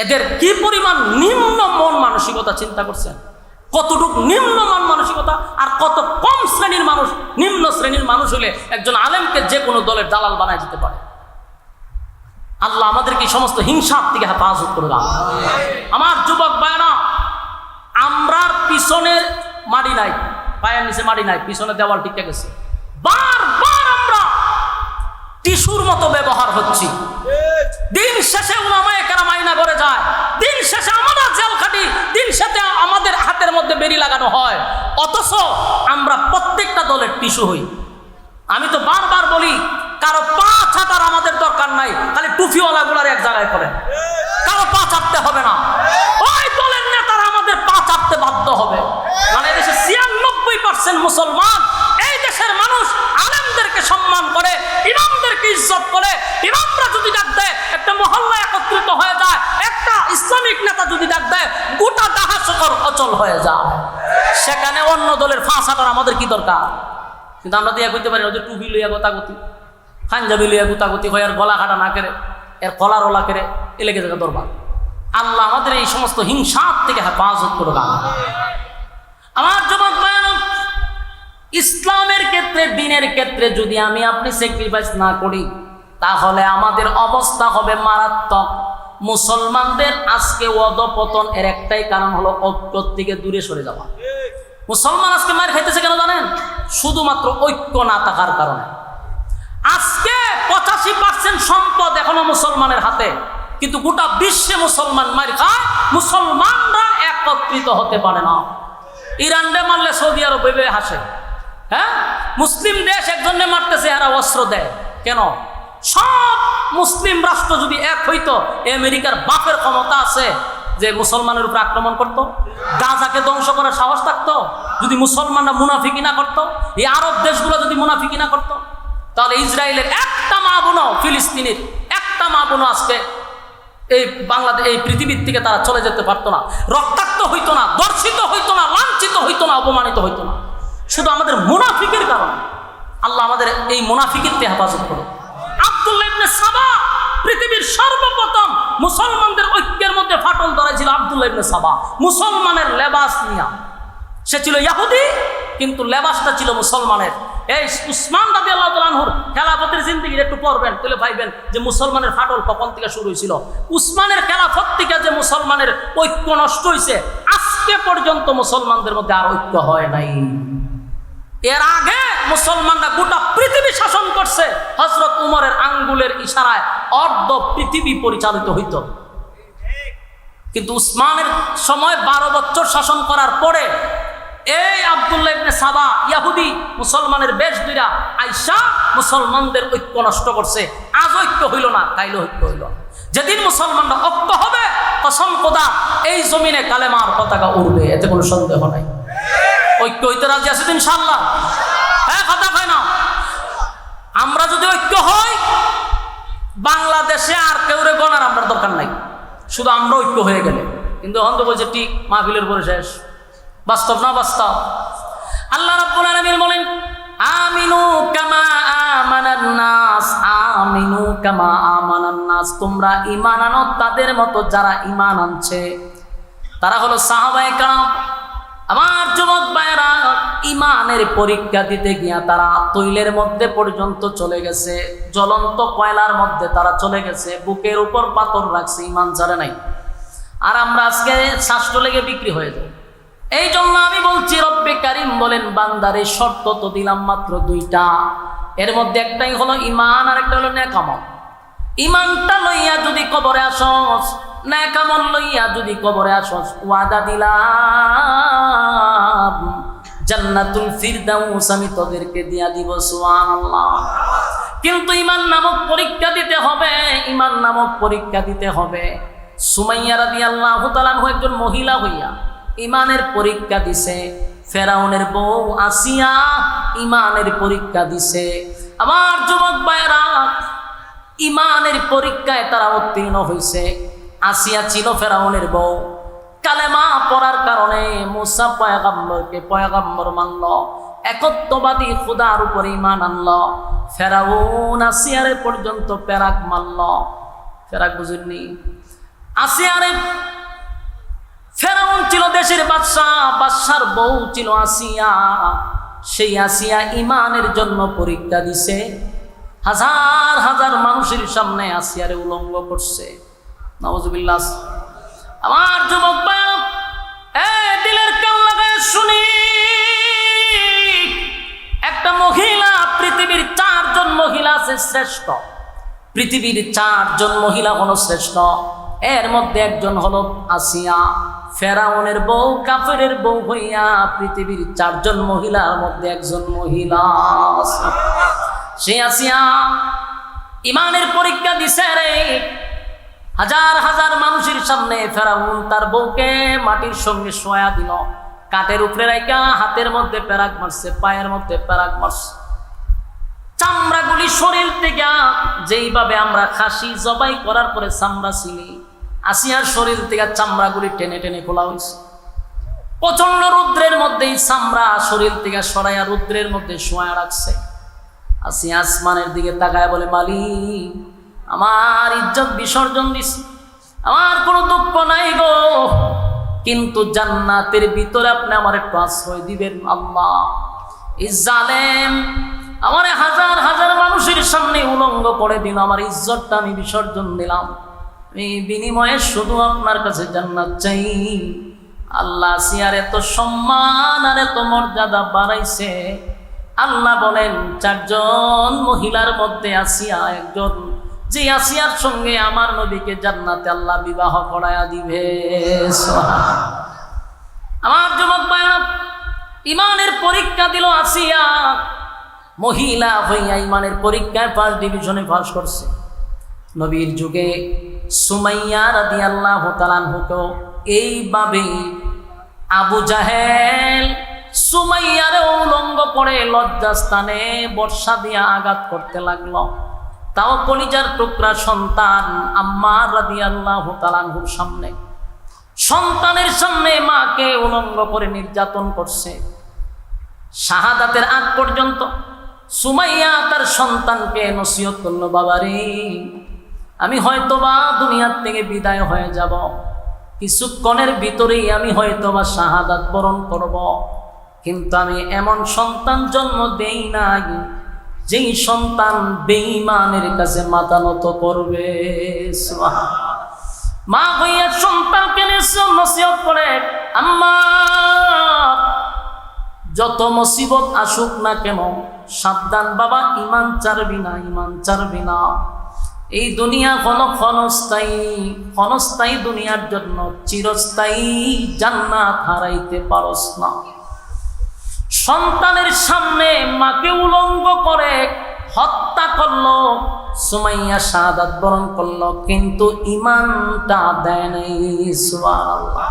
এদের কি পরিমাণ নিম্ন মন মানসিকতা চিন্তা করছেন? কতটুকু নিম্ন মান মানসিকতা, আর কত কম শ্রেণীর মানুষ, নিম্ন শ্রেণীর মানুষ হলে একজন আলেমকে যে কোনো দলের দালাল বানায় দিতে পারে। আল্লাহ আমাদেরকে সমস্ত হিংসার থেকে হেফাজত করে দাও। আমার যুবক ভাইরা, আমরার পিছনে মাটি নাই, পায়ের নিচে মাটি নাই, পিছনে দেওয়াল টিকে গেছে। বারবার আমরা টিস্যুর মতো ব্যবহার হচ্ছি। দিন শেষে উলামায়ে কেরাম আয়না করে যায়, দিন শেষে আমরা জেল খাটি, দিন শেষে আমাদের হাতের মধ্যে বেরি লাগানো হয়, অথচ আমরা প্রত্যেকটা দলের টিস্যু হই। আমি তো বারবার বলি, কারো পা ছাটার আমাদের দরকার নাই, খালি টুপিওয়ালা গুলার এক জায়গায় করেন, কারো পা চাটতে হবে না। ওই দলের নেতারা আমাদের পা চাটতে বাধ্য হবে। মানে দেশে 96% মুসলমান, এই দেশের মানুষ আলেমদেরকে সম্মান করে, ইমামদেরকে ইজ্জত করে। ইমামরা যদি ডাক দেয়, একটা মহল্লা একত্রিত হয়ে যায়, একটা ইসলামিক নেতা যদি ডাক দেয়, গোটা দাহাশকর অচল হয়ে যায়। সেখানে অন্য দলের ফাঁস হাঁটার আমাদের কি দরকার? কিন্তু আমরা দিয়ে কইতে পারি, ওদের টুপি লইয়া গোতাগতি, পাঞ্জাবি লইয়া গোতাগতি হয়, আর গলা কাটা না করে, এর কলার ওলা করে, এ লেগে যাবে দরবার। আল্লাহ আমাদের এই সমস্ত হিংসার থেকে হেফাজত করবে। আমার যুবক ভাইরা, ইসলামের ক্ষেত্রে, দিনের ক্ষেত্রে যদি আমি আপনি স্যাক্রিফাইস না করি, তাহলে আমাদের অবস্থা হবে মারাত্মক। মুসলমানদের আজকে অধপতন এর একটাই কারণ হলো ঐক্য থেকে দূরে সরে যাওয়া। মুসলমান আজকে মার খাইতেছে কেন জানেন? শুধুমাত্র ঐক্য না থাকার কারণে। আজকে 85% সম্পদ এখনো মুসলমানের হাতে, কিন্তু গোটা বিশ্বে মুসলমান মার খায়, মুসলমানরা একত্রিত হতে পারে না। ইরানরে মারলে সৌদি আরব ভেবে হাসে। হ্যাঁ, মুসলিম দেশ একজনে মারতেছে, এরা অস্ত্র দেয় কেন? সব মুসলিম রাষ্ট্র যদি এক হইতো, আমেরিকার বাপের ক্ষমতা আছে যে মুসলমানের উপর আক্রমণ করত, গাজাকে ধ্বংস করার সাহস থাকতো যদি মুসলমানরা মুনাফিকি না করত, এই আরব দেশগুলো যদি মুনাফিকি না করত, তাহলে ইসরায়েলের একটা মা বোনও, ফিলিস্তিনের একটা মা বোনও আজকে এই বাংলাদেশ, এই পৃথিবীর থেকে তারা চলে যেতে পারতো না, রক্তাক্ত হইতো না, দর্শিত হইতো না, লাঞ্ছিত হইতো না, অপমানিত হইতো না। শুধু আমাদের মুনাফিকের কারণে। আল্লাহ আমাদের এই মুনাফিকের থেকে হেফাজত করো। আব্দুল্লাহ ইবনে সাবা পৃথিবীর সর্বপ্রথম মুসলমানদের ঐক্যের মধ্যে ফাটল ধরেছিল। আব্দুল্লাহ ইবনে সাবা মুসলমানের লেবাস নিয়া, সে ছিল ইহুদি কিন্তু লেবাসটা ছিল মুসলমানের। এই উসমান রাদিয়াল্লাহু তাআলা আনহুর খেলাফতের জিন্দেগির একটু পড়বেন, তাহলে ভাইবেন যে মুসলমানের ফাটল কখন থেকে শুরু হয়েছিল। উসমানের খেলাফত থেকে যে মুসলমানের ঐক্য নষ্ট হয়েছে, আজকে পর্যন্ত মুসলমানদের মধ্যে আর ঐক্য হয় নাই। এর আগে মুসলমানরা গোটা পৃথিবী শাসন করছে, হযরত উমরের আঙ্গুলের ইশারায় অর্ধ পৃথিবী পরিচালিত হইত। কিন্তু উসমানের সময় 12 বছর শাসন করার পরে এই আব্দুল্লাহ ইবনে সাবা ইহুদি মুসলমানের বেশ দুইরা আইসা মুসলমানদের ঐক্য নষ্ট করছে। আজ ঐক্য হইল না, কাইলে ঐক্য হইল। যেদিন মুসলমানরা ঐক্য হবে, কসম খোদা এই জমিনে কালেমার পতাকা উড়বে, এতে কোনো সন্দেহ নাই। ঐক্য হইতে রাজি আছি ইনশাআল্লাহ? হ্যাঁ, কথা হয় না? আমরা যদি ঐক্য হই, বাংলাদেশে আর কেউ রে গণার আমরা দরকার নাই, শুধু আমরা ঐক্য হয়ে গেলে। কিন্তু এখন তো বলছে ঠিক মাহফিলের পরে শেষ। বাস্তব না বাস্তব? আল্লাহ রাব্বুল আলামিন বলেন, আমিনু কামা আমানান নাস, আমিনু কামা আমানান নাস, তোমরা ঈমান আনো তাদের মতো যারা ঈমান আনছে। তারা হলো সাহাবায়ে কেরাম। আমার যুবক ভাইরা, ঈমানের পরীক্ষা দিতে গিয়া তারা তৈলের মধ্যে পর্যন্ত চলে গেছে, জ্বলন্ত কয়লার মধ্যে তারা চলে গেছে, বুকের উপর পাথর রাখছে, ঈমান ছাড়ে নাই। আর আমরা আজকে শাস্ত্র লেগে বিক্রি হয়ে যাই। এই জন্য আমি বলছি, রব্বে কারিম বলেন বান্দারে শর্ত তো দিলাম মাত্র দুইটা, এর মধ্যে একটাই হলো ইমান আর একটা হলো নেক আমল। ইমানটা লইয়া যদি কবরে আসস, নেক আমল লইয়া যদি কবরে আসস, ওয়াদা দিলাম জান্নাতুল ফিরদাউস আমি তোদেরকে দিয়া দিব। সুবহানাল্লাহ। কিন্তু ইমান নামক পরীক্ষা দিতে হবে, ইমান নামক পরীক্ষা দিতে হবে। সুমাইয়া রাদিয়াল্লাহু তাআলা একজন মহিলা হইয়া ইমানের পরীক্ষা দিছে। ফেরাউনের বউ আসিয়া ইমানের পরীক্ষা দিছে। আমার যুবক ভাইরা, ইমানের পরীক্ষায় তারা উত্তীর্ণ হয়েছে। আসিয়া ছিল ফেরাউনের বউ, কালেমা পড়ার কারণে মুসা পয়গম্বরকে পয়গম্বর মানল, একত্ববাদী খুদার উপরে ঈমান আনল। ফেরাউন আসিয়ারে পর্যন্ত পেরাক মারল। পেরাক বুঝেননি? আসিয়ারে, ফেরাউন ছিল দেশের বাদশাহ, বাদশার বউ ছিল আসিয়া। সেই আসিয়া ইমানের জন্য পরীক্ষা দিছে। হাজার হাজার মানুষের সামনে আসিয়ারে উলঙ্গ করছে। নাউজুবিল্লাহ। আমার যুবক ভাই, দিলের কান লাগায় শুনি, একটা মহিলা, পৃথিবীর 4 জন মহিলা আছে শ্রেষ্ঠ। পৃথিবীর 4 জন মহিলা হলো শ্রেষ্ঠ। এর মধ্যে একজন হলো আসিয়া, ফেরাউনের বউ, কাফেরের বউ হইয়া পৃথিবীর 4 জন মহিলার মধ্যে একজন মহিলা। সে আসিয়া ইমানের পরীক্ষা দিছে রে। হাজার হাজার মানুষের সামনে ফেরাউন তার বউকে মাটির সঙ্গে শোয়া দিল, কাঠের উপরে রাইকা হাতের মধ্যে পেরাক মারছে, পায়ের মধ্যে পেরাক মারছে। চামড়াগুলি শরীর থেকে যেইভাবে আমরা খাসি জবাই করার পরে চামড়া ছিলি, আসিয়ার শরীর থেকে চামড়াগুলি টেনে টেনে খোলা হয়েছে। প্রচন্ড রৌদ্রের মধ্যেই চামড়া শরীর থেকে সরাইয়া রৌদ্রের মধ্যে শোয়া রাখছে। আসিয়া আসমানের দিকে তাকায় বলে, মালিক আমার ইজ্জত বিসর্জন দিছে, আমার কোনো দুঃখ নাই গো, কিন্তু জান্নাতের ভিতরে আপনি আমার একটু আশ্রয় দিবেন আল্লাহ। এই জালেম আমার হাজার হাজার মানুষের সামনে উলঙ্গ করে দিল, আমার ইজ্জতটা আমি বিসর্জন দিলাম, এই বিনিময়ে শুধু আপনার কাছে জান্নাত চাই। আল্লাহ আসিয়ার এত সম্মান আর এত মর্যাদা বাড়াইছে। আল্লাহ বলেন 4 জন মহিলার মধ্যে আসিয়া একজন, যে আসিয়ার সঙ্গে আমার নবীকে জান্নাতে আল্লাহ বিবাহ করায়া দিবে। আমার যুবক ভাইরা, ইমানের পরীক্ষা দিল আসিয়া, মহিলা হইয়া ইমানের পরীক্ষায় 1st ডিভিশনে পাস করছে। নবীর যুগে সুমাইয়া রাদিয়াল্লাহু তাআলা আনহুকেও এইভাবে আবু জাহেল সুমাইয়ারে উলঙ্গ করে লজ্জাস্থানে বর্ষা দিয়া আঘাত করতে লাগলো। তাও কলিজার টুকরা সন্তান আম্মার রাদিয়াল্লাহু তাআলা আনহুর সামনে, সন্তানের সামনে মাকে উলঙ্গ করে নির্যাতন করছে। শাহাদাতের আগ পর্যন্ত সুমাইয়া তার সন্তানকে নসিহত করলো, বাবারে আমি হয়তোবা দুনিয়ার থেকে বিদায় হয়ে যাব, কিছুক্ষণের ভিতরেই আমি হয়তোবা শাহাদাত বরণ করব, কিন্তু আমি এমন সন্তান জন্ম দেই নাই যেই সন্তান বেঈমানের কাছে মাথা নত করবে। মা হইয়া সন্তানকে নসিহত করে, আম্মা যত মুসিবত আসুক না কেন সাবধান বাবা, ঈমান ছাড়বি না, ঈমান ছাড়বি না। এই দুনিয়া হলো ক্ষণস্থায়ী, ক্ষণস্থায়ী দুনিয়ার জন্য চিরস্থায়ী জান্নাত হারাইতে পারস না। সন্তানের সামনে মাকে উলঙ্গ করে হত্যা করলো, সুমাইয়া শাহাদাত বরণ করলো, কিন্তু ঈমানটা দেয় নাই। সুবহানাল্লাহ।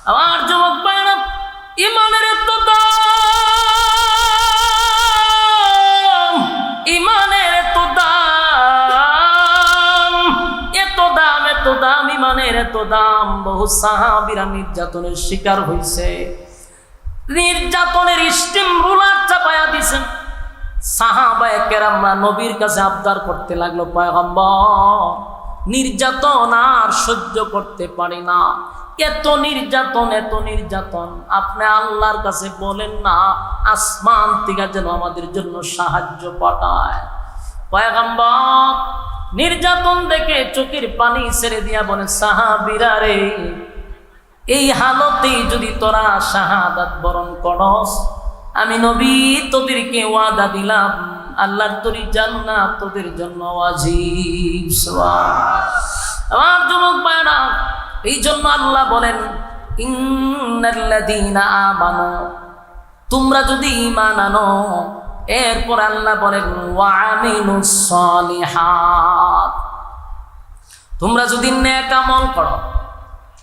আমার যুবক ভাইরা, ঈমানের এত দাম, ঈমানের এত দাম, এত দাম, এত দাম, ঈমানের এত দাম। বহু সাহাবীরা নির্যাতনের শিকার হয়েছে, নির্যাতনের স্টিম রুলার চাপায়া দিছেন। সাহাবায়ে কেরামরা নবীর কাছে আবদার করতে লাগলো, পয়গম্বর নির্যাতন আর সহ্য করতে পারি না, এত নির্যাতন, এত নির্যাতন, আপনি আল্লাহর কাছে বলেন না আসমান থেকে যেন আমাদের জন্য সাহায্য পাঠায়। পয়গম্বর নির্যাতন দেখে চোখের পানি ছেড়ে দিয়া বলে সাহাবীরা রে, এই হালতেই যদি তোরা শাহাদাত বরণ করস, আমি নবী তোদেরকে ওয়াদা দিলাম আল্লাহর তরি জান্নাত তোদের জন্য ওয়াজিব। সুবহানাল্লাহ। আমার যুবক ভাইরা, এই জন্য আল্লাহ বলেন ইন্নাল্লাযীনা আমানু, তোমরা যদি ঈমান আনো, এরপর আল্লাহ বলেন ওয়া আমিলুস সালিহাত, তোমরা যদি নেক আমল করো।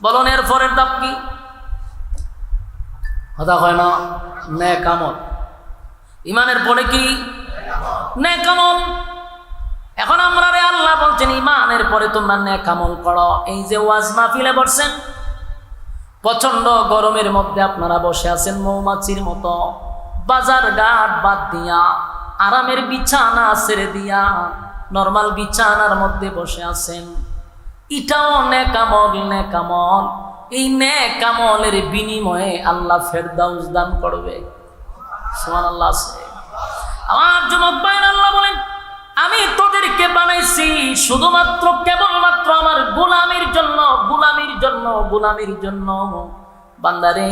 বলুন এর পরের ধাপ কি? কথা হয় না, নেক আমল। ঈমানের পরে কি? নেক আমল। এখন আমরা রে আল্লাহ বলছেন ঈমানের পরে তোমরা নেক আমল করো। এই যে ওয়াজ মাহফিলে বসছেন, প্রচন্ড গরমের মধ্যে আপনারা বসে আছেন মৌমাছির মতো, বাজার ঘাট বাদ দিয়া, আরামের বিছানা ছেড়ে দিয়া নরমাল বিছানার মধ্যে বসে আছেন। এটাও নেক আমল। নেক আমল, এই নেক আমলের বিনিময়ে আল্লাহ ফেরদাউস দান করবে। সুবহানাল্লাহ। আমার যুবক ভাইরা, আল্লাহ বলেন আমি তোদেরকে বানাইছি শুধুমাত্র কেবলমাত্র আমার গোলামির জন্য, গোলামির জন্য, গোলামির জন্য। বান্দারে,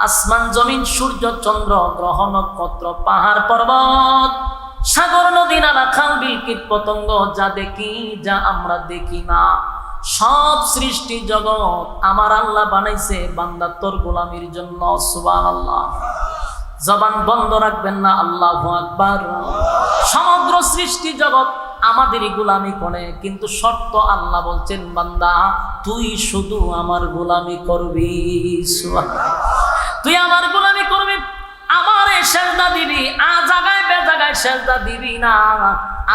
আসমান জমিন সূর্য চন্দ্র গ্রহ নক্ষত্র পাহাড় পর্বত সাগর নদী নালা খাল বিল কীট পতঙ্গ, যা দেখি যা আমরা দেখি না, সব সৃষ্টি জগৎ আমার আল্লাহ বানাইছে বান্দা তোর গোলামির জন্য। সুবহানাল্লাহ। জবান বন্ধ রাখবেন না, আল্লাহু আকবার। সমগ্র সৃষ্টি জগৎ আমাদেরই গোলামি করে, কিন্তু শর্ত আল্লাহ বলছেন বান্দা তুই শুধু আমার গোলামি করবি। তুই আমার গোলামি করবি, আমারে সেজদা দিবি, আ জায়গায় বে জায়গায় সেজদা দিবি না,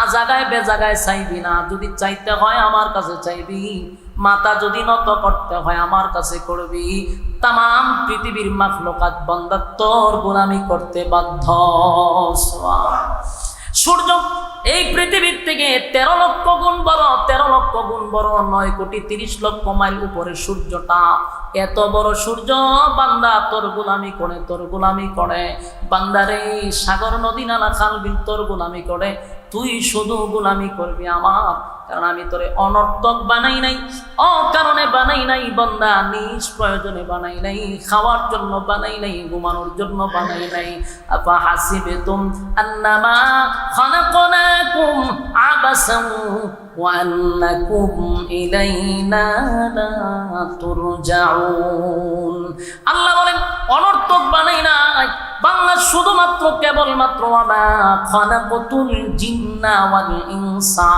আ জায়গায় বে জায়গায় চাইবি না। যদি চাইতে হয় আমার কাছে চাইবি, মাথা যদি নত করতে হয় আমার কাছে করবি। তামাম পৃথিবীর মাখলুকাত বান্দা তোর গোলামি করতে বাধ্য। সূর্য এই পৃথিবীর থেকে 13 লক্ষ গুণ বড়, 13 লক্ষ গুণ বড়, 9 কোটি 30 লক্ষ মাইল উপরে সূর্যটা। এত বড় সূর্য বান্দা তোর গোলামি করে, তোর গোলামি করে। বান্দারে, সাগর নদী নালা খাল বিল তোর গোলামি করে, তুই শুধু গোলামি করবি আমার। কারণ আমি তোরে অনর্থক বানাই নাই, অকারণে বানাই নাই বান্দা, নিজ প্রয়োজনে বানাই নাই, খাওয়ার জন্য বানাই নাই, ঘুমানোর জন্য বানাই নাই। আফা হাসিবতুম আন্নামা খালাকনাকুম আবাসান ওয়া আন্নাকুম ইলাইনা লা তুরজাউন। আল্লাহ বলেন অনর্থক বানাই নাই বাংলা, শুধুমাত্র কেবলমাত্র ওয়া খালাকাতুল জিন্না ওয়াল ইনসা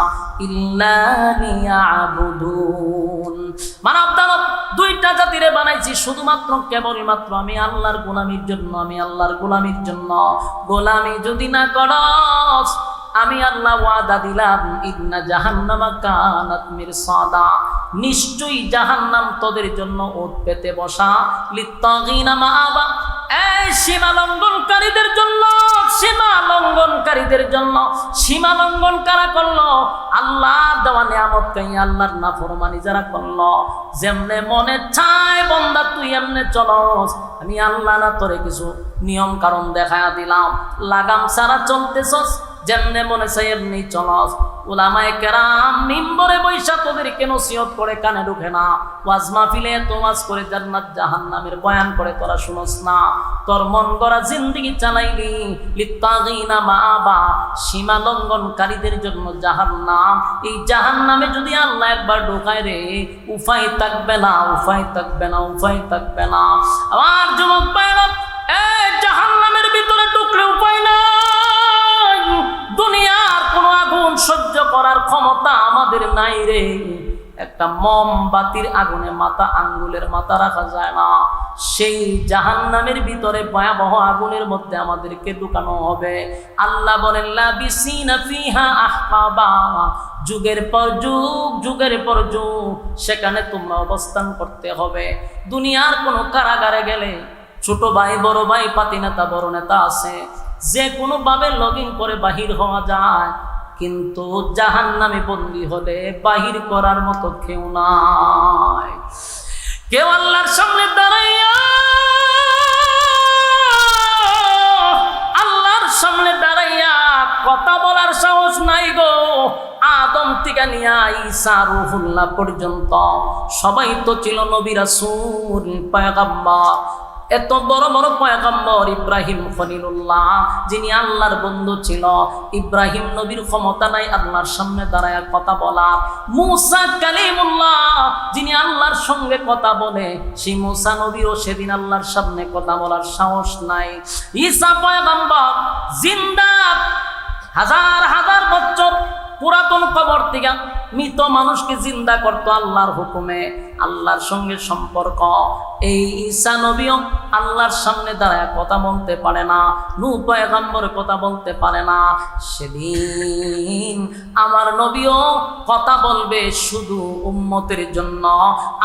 ইল্লা লিয়াবুদুন। মানব দানব দুইটা জাতিরে বানাইছি শুধুমাত্র কেবলমাত্র আমি আল্লাহর গোলামির জন্য, আমি আল্লাহর গোলামির জন্য। গোলামি যদি না করস, আমি আল্লাহ ওয়াদা দিলাম ইন্না জাহান্নামা কানাত মিরসাদা, নিশ্চয়ই জাহান্নাম তোদের জন্য ওত পেতে বসা, লিত্তাগিনা মাআবা, এই সীমা লঙ্ঘনকারীদের জন্য, সীমা লঙ্ঘনকারীদের জন্য। সীমা লঙ্ঘন কারা করলো? আল্লাহ দেওয়া নিয়ামত খাই আল্লাহর নাফরমানি যারা করলো। যেমনে মনে চায় বান্দা তুই এমনে চলস, আমি আল্লাহ না তোরে কিছু নিয়ম কারণ দেখায়া দিলাম, লাগাম ছাড়া চলতেছস, যেমনে মনে চাই এমনি চলস। উলামায়ে কেরাম মিম্বরে বৈশা তোদেরকে নসিহত করে, কানে ঢুকে না। ওয়াজ মাহফিলে এত ওয়াজ করে জান্নাত জাহান্নামের বয়ান করে, তোরা শুনস না। তোর মন গড়া জিন্দেগি চালাইলি, লিত্তাগিনা মাআবা, সীমা লঙ্ঘনকারীদের জন্য জাহান্নাম। এই জাহান্নামে যদি আল্লাহ একবার ঢোকায় রে, উপায় থাকবে না, উপায় থাকবে না, উপায় থাকবে না। আমার যুবক ভাইরা, এই জাহান্নামের ভিতরে ঢুকলে উপায় নাই। দুনিয়ার কোনো আগুন সহ্য করার ক্ষমতা আমাদের নাই রে। একটা মোমবাতির আগুনে মাথা, আঙ্গুলের মাথা রাখা যায় না। সেই জাহান্নামের ভিতরে ভয়াবহ আগুনের মধ্যে আমাদেরকে ঢুকানো হবে। আল্লাহ বলেন লাবিসিনা ফিহা আহকাবা, যুগের পর যুগ, যুগের পর যুগ সেখানে তোমরা অবস্থান করতে হবে। দুনিয়ার কোনো কারাগারে গেলে ছোট ভাই বড় ভাই, পাতি নেতা বড় নেতা আছে, যে কোনো ভাবে লগইন করে বাহির হওয়া যায়, কিন্তু জাহান্নামে বন্দী হলে বাহির করার মতো কেউ নাই। কেউ আল্লাহর সামনে দাঁড়াইয়া, আল্লাহর সামনে দাঁড়াইয়া কথা বলার সাহস নাই গো। আদম থেকে নিয়ে ঈসা রুহুল্লাহ পর্যন্ত সবাই তো ছিল নবী রাসূল পয়গম্বর। এত বড় বড় পয়গম্বর ইব্রাহিম খলিলুল্লাহ যিনি আল্লাহর বন্ধু ছিল, ইব্রাহিম নবীর ক্ষমতা নাই আল্লাহর সামনে দাঁড়ায় কথা বলা। মুসা কালিমুল্লাহ যিনি আল্লাহর সঙ্গে কথা বলে, সেই মুসা নবীরও সেদিন আল্লাহর সামনে কথা বলার সাহস নাই। ঈসা পয়গম্বর জিন্দা, হাজার হাজার বছর পুরাতন কবর থেকে মৃত মানুষকে জিন্দা করতো আল্লাহর হুকুমে, আল্লাহর সঙ্গে সম্পর্ক। এই ঈসা নবীও আল্লাহর সামনে দাঁড়ায় কথা বলতে পারে না, নূহ পয়গম্বর কথা বলতে পারে না। সেদিন আমার নবীও কথা বলবে শুধু উম্মতের জন্য।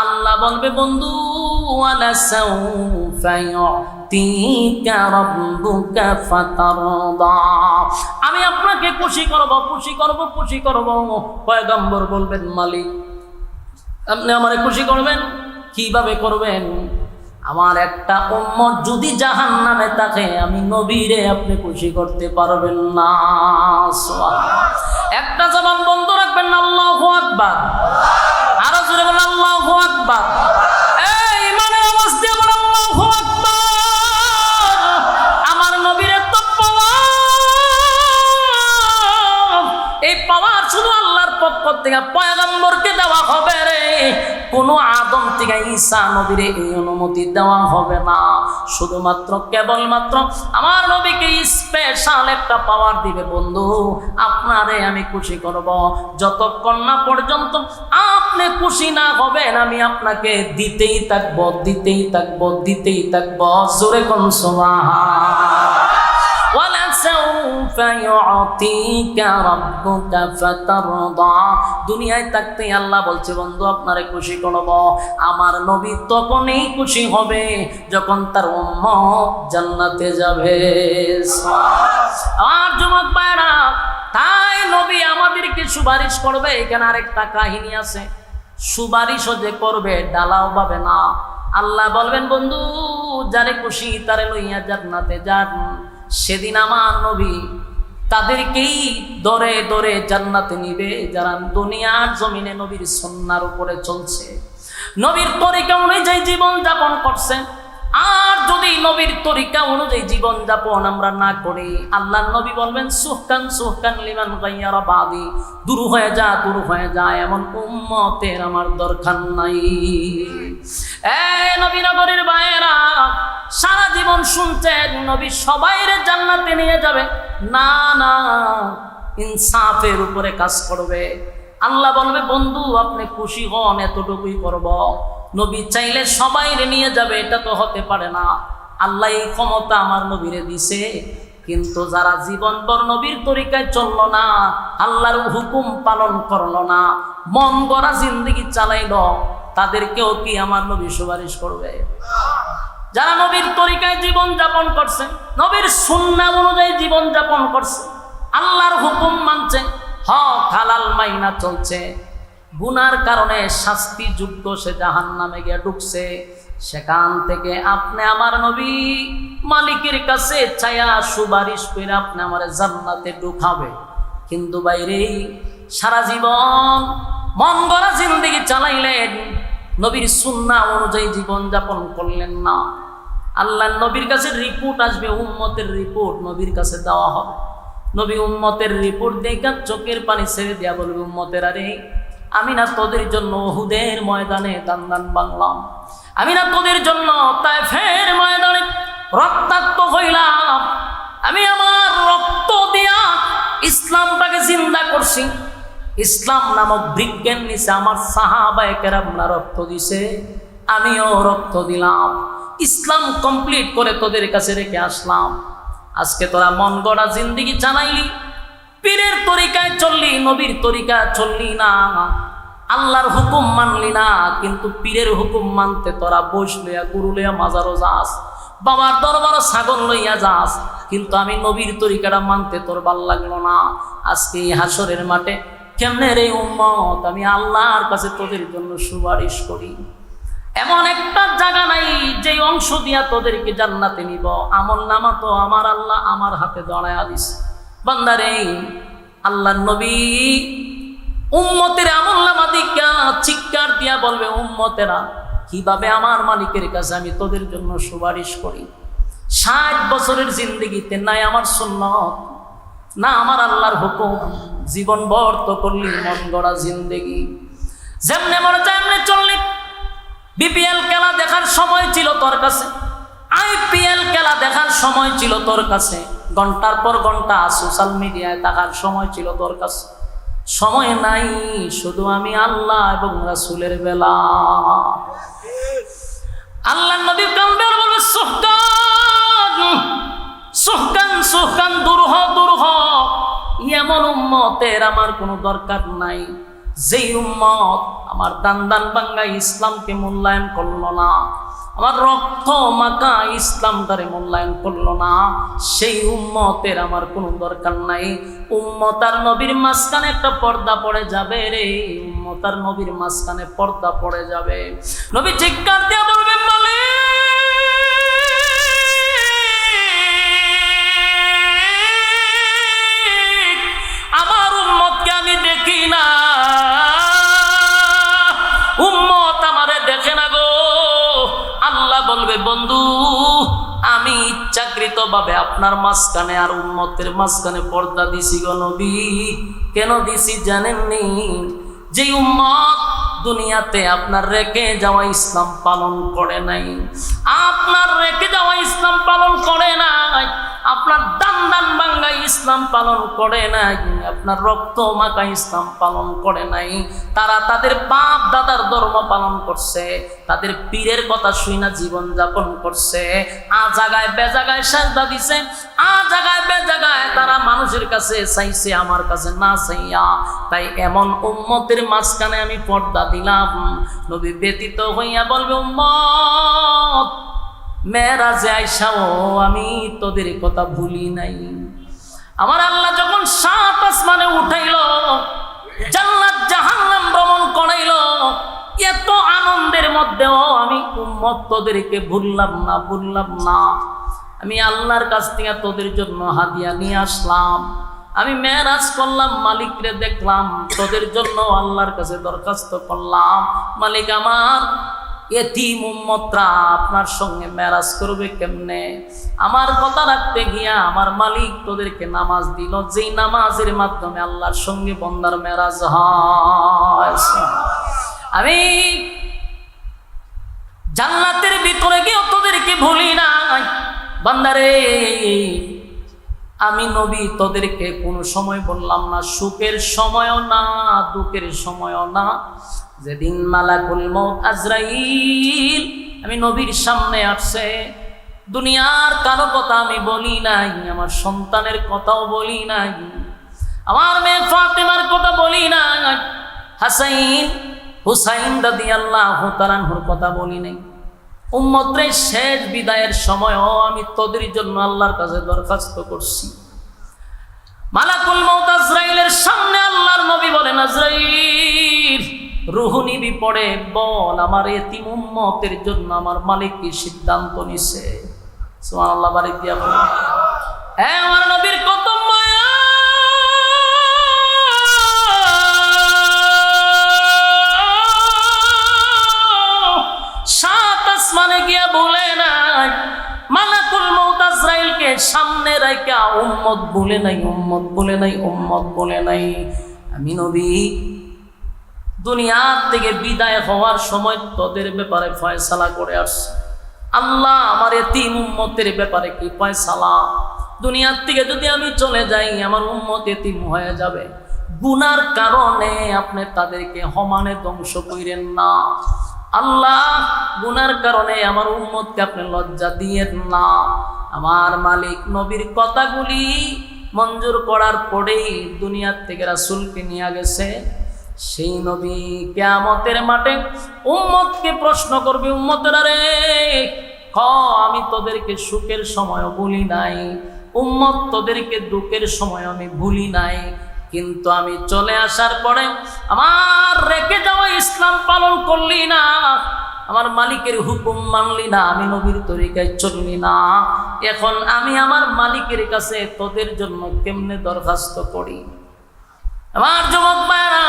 আল্লাহ বলবে, বন্ধু ওয়ালা সাউফা ইউতিকা রাব্বুকা ফাতারদা, আমি আপনাকে খুশি করব, খুশি করব, খুশি করব। পয়গম্বর বলবেন, মালিক আপনি আমারে খুশি করবেন, কিভাবে করবেন? আমার একটা উম্মত যদি জাহান্নামে থাকে, আমি নবীরে আপনি খুশি করতে পারবেন না। একটা জবান বন্ধ রাখবেন না, আল্লাহু আকবার। আরো জোরে বলেন আল্লাহু আকবার। এই ইমানের আওয়াজ দিয়ে বলেন আল্লাহু আকবার। আমার নবীরে তো পাওয়ার, এই পাওয়ার শুধু আল্লাহর পক্ষ থেকে পয়গম্বরকে দেওয়া হবে রে। কোনো আদম থেকে ঈসা নবীরে এই অনুমতি দেওয়া হবে না। শুধুমাত্র কেবলমাত্র আমার নবীকে স্পেশাল একটা পাওয়ার দিবে, বন্ধু আপনারে আমি খুশি করব। যতক্ষণ না পর্যন্ত আপনি খুশি না হবেন, আমি আপনাকে দিতেই থাকবো, দিতেই থাকবো, দিতেই থাকবো। জোরে কোন সুবহান। ওয়ালা সাউফা ইউতিকা রাব্বুকা ফাতারদা। দুনিয়ায় থাকতেই আল্লাহ বলছে, বন্ধু আপনারে খুশি করব। আমার নবী তখনই খুশি হবে যখন তার উম্মত জান্নাতে যাবে। আর যুবক ভাইরা, তাই নবী আমাদেরকে সুপারিশ করবে। এখানে আরেকটা কাহিনী আছে, সুপারিশও যে করবে ডালাও পাবে না। আল্লাহ বলবেন, বন্ধু যারে খুশি তারে লইয়া জান্নাতে যান। সেদিন আমার নবী তাদেরকেই দরে দরে জান্নাতে নিবে যারা দুনিয়ার জমিনে নবীর সুন্নাহর উপরে চলছে, নবীর তরিকা অনুযায়ী জীবন যাপন করছে। আর যদি নবীর তরিকা অনুযায়ী জীবন যাপন আমরা না করি, আল্লাহর নবী বলবেন, সুহকান সুহকান লিমান গায়্যারা বাদি, দূর হয়ে যা, দূর হয়ে যা, এমন উম্মতের আমার দরকার নাই। এই নবীনগরের ভাইয়েরা, সারা জীবন শুনছেন নবী সবাইরে জান্নাতে নিয়ে যাবে, না না, ইনসাফের উপরে কাজ করবে। আল্লাহ বলবে, বন্ধু আপনি খুশি হন, এতটুকুই করব। নবী চাইলে সবাইরে নিয়ে যাবে, এটা তো হতে পারে না। আল্লাহ এই ক্ষমতা আমার নবীরে দিছে, কিন্তু যারা জীবনভর নবীর তরিকায় চললো না, আল্লাহর হুকুম পালন করলো না, মন গড়া জিন্দেগি চালাইলো, তাদেরকেও কি আমার নবী সুপারিশ করবে? যারা নবীর তরিকায় জীবন যাপন করছে, নবীর সুন্নাহ অনুযায়ী জীবন যাপন করছে, আল্লাহর হুকুম মানছে, হক হালাল মাইনা চলছে, গুনার কারণে শাস্তিযোগ্য সে জাহান্নামে গিয়ে ঢুকছে, সেখান থেকে আপনি আমার নবী মালিকের কাছে চায়া সুপারিশ করে আপনি আমার জান্নাতে ঢুকাবে। কিন্তু বাইরে সারা জীবন মন গড়া জিন্দেগি চালাইলেন, নবীর সুন্নাহ অনুযায়ী জীবন যাপন করলেন না। আল্লাহ নবীর কাছে রিপোর্ট আসবে, উম্মতের রিপোর্ট নবীর কাছে দেওয়া হবে। নবী উম্মতের রিপোর্ট দেখা চোখের পানি ছেড়ে দেয়া বলবে, উম্মতের আরে আমি না তোদের জন্য উহুদের ময়দানে দান দান বাংলাম, আমি না তোদের জন্য তায়েফের ময়দানে রক্তাক্ত হইলাম, আমি আমার রক্ত দিয়া ইসলামটাকে জিন্দা করছি। ইসলাম নামক বৃক্ষের নিচে আমার সাহাবায়ে কেরামরা রক্ত দিছে, আমিও রক্ত দিলাম, ইসলাম কমপ্লিট করে তোদের কাছে রেখে আসলাম। আজকে তোরা মন গড়া জিন্দেগি চালাইলি, পীরের তরিকায় চললি, নবীর তরিকা চললি না, আল্লাহর হুকুম মানলি না। কিন্তু পীরের হুকুম মানতে তোরা বৈশ লইয়া, গুরু লইয়া মাজারও যাস, বাবার দরবারও ছাগল লইয়া যাস, কিন্তু আমি নবীর তরিকাটা মানতে তোর ভাল লাগলো না। আজকে এই হাসরের মাঠে কেমনে রে উম্মত আমি আল্লাহর কাছে তোদের জন্য সুপারিশ করি? এমন একটা জায়গা নাই যে অংশ দিয়া তোদেরকে জান্নাতে নিব। আমল নামা তো আমার আল্লাহ আমার হাতে দাঁড়ায়া দিস। বান্দারে, আল্লাহর নবী উম্মতের আমলনামা দিকা চিৎকার দিয়া বলবে, উম্মতেরা কিভাবে আমার মালিকের কাছে আমি তোদের জন্য সুপারিশ করি? 60 বছরের জিন্দেগিতে নাই আমার সুন্নত, না আমার আল্লাহর হুকুম, জীবন বর্ত করলি মন গড়া জিন্দেগি, যেমনে মনে চায় এমনি চললি। বিপিএল খেলা দেখার সময় ছিল তোর কাছে, আইপিএল খেলা দেখার সময় ছিল তোর কাছে, ঘন্টার পর ঘন্টা সোশ্যাল মিডিয়ায় থাকার সময় ছিল তোর কাছে। সময় নাই শুধু আমি আল্লাহ এবং রাসূলের বেলা। আল্লাহ নবী কামবে আর বলবে, সুহকান সুহকান সুহকান, দূর হ দূর হ। এমন উম্মতের আমার কোনো দরকার নাই যেই উম্মত আমার দান দান বাঙ্গা ইসলামকে মূল্যায়ন করলো না, আমার রক্ত মাখা ইসলামটারে মূল্যায়ন করলো না, সেই উম্মতের আমার কোনো দরকার নাই। উম্মত আর নবীর মাঝখানে একটা পর্দা পড়ে যাবে রে, উম্মত আর নবীর মাঝখানে পর্দা পড়ে যাবে। নবী চিৎকার দিয়ে বলবেন, মালিক আমার উম্মতকে আমি দেখি না, উম্মত আমারে দেখে না গো। আল্লাহ বলবে, বন্ধু আমি ইচ্ছাকৃতভাবে আপনার মাঝখানে আর উম্মতের মাঝখানে পর্দা দিছি গো নবী। কেন দিছি জানেননি? যে উম্মত দুনিয়াতে আপনার রেখে যাওয়া ইসলাম পালন করে নাই, আপনার রেখে যাওয়া ইসলাম পালন করে নাই, আপনার দান দান বাঙ্গা ইসলাম পালন করে নাই, আপনার রক্ত মাখা ইসলাম পালন করে নাই, তারা তাদের বাপ দাদার ধর্ম পালন করছে, তাদের পীরের কথা শুই না জীবন যাপন করছে, আ জায়গায় বে জায়গায় সাজদা দিছে, আ জায়গায় বে জায়গায় তারা মানুষের কাছে চাইছে, আমার কাছে না চাইয়া। তাই এমন উম্মতের মাঝখানে আমি পর্দা দিলাম। নবী ব্যতীত হইয়া বলবে, উম্মত মেরাজে আইসাও আমি তোদের কথা ভুলি নাই। আমার আল্লাহ যখন 7 আসমানে উঠাইল, জান্নাত জাহান্নাম ভ্রমণ করাইল, এত আনন্দের মধ্যেও আমি উম্মত তোদেরকে ভুললাম না। আমি আল্লাহর কাছ থেকে তোদের জন্য হাদিয়া নিয়ে আসলাম। আমি মেরাজ করলাম, মালিকরে দেখলাম, তোদের জন্য আল্লাহর কাছে দরখাস্ত করলাম, মালিক আমার এতিম উম্মতরা আপনার সঙ্গে মেরাজ করবে কেমনে? আমার কথা রাখতে গিয়া আমার মালিক তোদেরকে নামাজ দিল, যেই নামাজের মাধ্যমে আল্লাহর সঙ্গে বন্দার মেরাজ হয়। আমি জান্নাতের ভিতরে গিয়ে তোদেরকে ভুলি নাই বান্দারে। আমি নবী তোদেরকে কোনো সময় বললাম না, সুখের সময়ও না দুঃখের সময়ও না, যেদিন মালাকুল মউত আজরাইল আমি নবীর সামনে আসছে, দুনিয়ার কারো কথা আমি বলি নাই, আমার সন্তানের কথাও বলি নাই, আমার মেয়ে ফাতেমার কথা বলি নাই, হাসাইন হুসাইন রাদিয়াল্লাহু তাআলা আনহুর কথা বলি নাই। উম্মতের শেষ বিদায়ের সময়ও আমি তোদের জন্য আল্লাহর কাছে দরখাস্ত করছি। মালাকুল মউত আজরাইলের সামনে আল্লাহর নবী বলেন, আজরাইল রূহ নিবি পড়ে বল আমার এতিম উম্মতের জন্য আমার মালিক কি সিদ্ধান্ত নিছে। সুবহানাল্লাহ, বাড়ি দিয়া বলেন, হ্যাঁ আমার নবীর কত মায়া। মানে গিয়া বলে নাই, মালাকুল মউত আজরাইলকে সামনে রাইখা উম্মত বলে নাই, উম্মত বলে নাই, উম্মত বলে নাই। আমি নবী দুনিয়ার থেকে বিদায় হওয়ার সময় তোদের ব্যাপারে ফয়সালা করে আসছি। আল্লাহ আমার এতিম উম্মতের ব্যাপারে কি ফয়সালা? দুনিয়ার থেকে যদি আমি চলে যাই আমার উম্মত এতিম হয়ে যাবে, গুনার কারণে আপনি তাদেরকে সমানে ধ্বংস কইরেন না। আল্লাহ গুনার কারণে আমার উম্মতকে আপনি লজ্জা দিয়েন না। আমার মালিক নবীর কথাগুলি মঞ্জুর করার পরেই দুনিয়ার থেকে রাসূলকে নিয়ে গেছে। সেই নবী কিয়ামতের মাঠে উম্মতকে প্রশ্ন করবে, উম্মতেরা রে আমি তোদেরকে সুখের সময়ও ভুলি নাই, উম্মত তোদেরকে দুঃখের সময় আমি ভুলি নাই, কিন্তু আমি চলে আসার পরে আমার রেখে যাওয়া ইসলাম পালন করলি না, আমার মালিকের হুকুম মানলি না, আমি নবীর তরিকায় চললি না। এখন আমি আমার মালিকের কাছে তোদের জন্য কেমনে দরখাস্ত করি? আমার যুবক ভাইরা,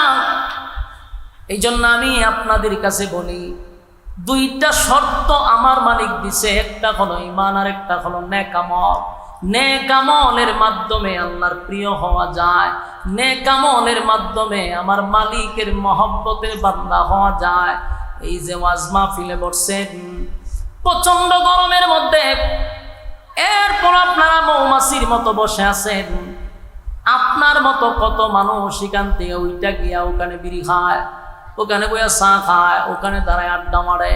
এই জন্য আমি আপনাদের কাছে বলি, দুইটা শর্ত আমার মালিক দিছে, একটা হলো ঈমান আর একটা হলো নেক আমল। নেক আমলের মাধ্যমে আল্লাহর প্রিয় হওয়া যায়, নেক আমলের মাধ্যমে আমার মালিকের মহব্বতের বান্দা হওয়া যায়। এই যে ওয়াজ মাহফিলে বসছেন প্রচন্ড গরমের মধ্যে, এরপর আপনারা মৌমাছির মতো বসে আছেন। আপনার মতো কত মানুষ এখান থেকে ওইটা গিয়া ওখানে বিড়ি খায়, ওখানে বইয়া চা খায়, ওখানে দাঁড়ায় আড্ডা মারে।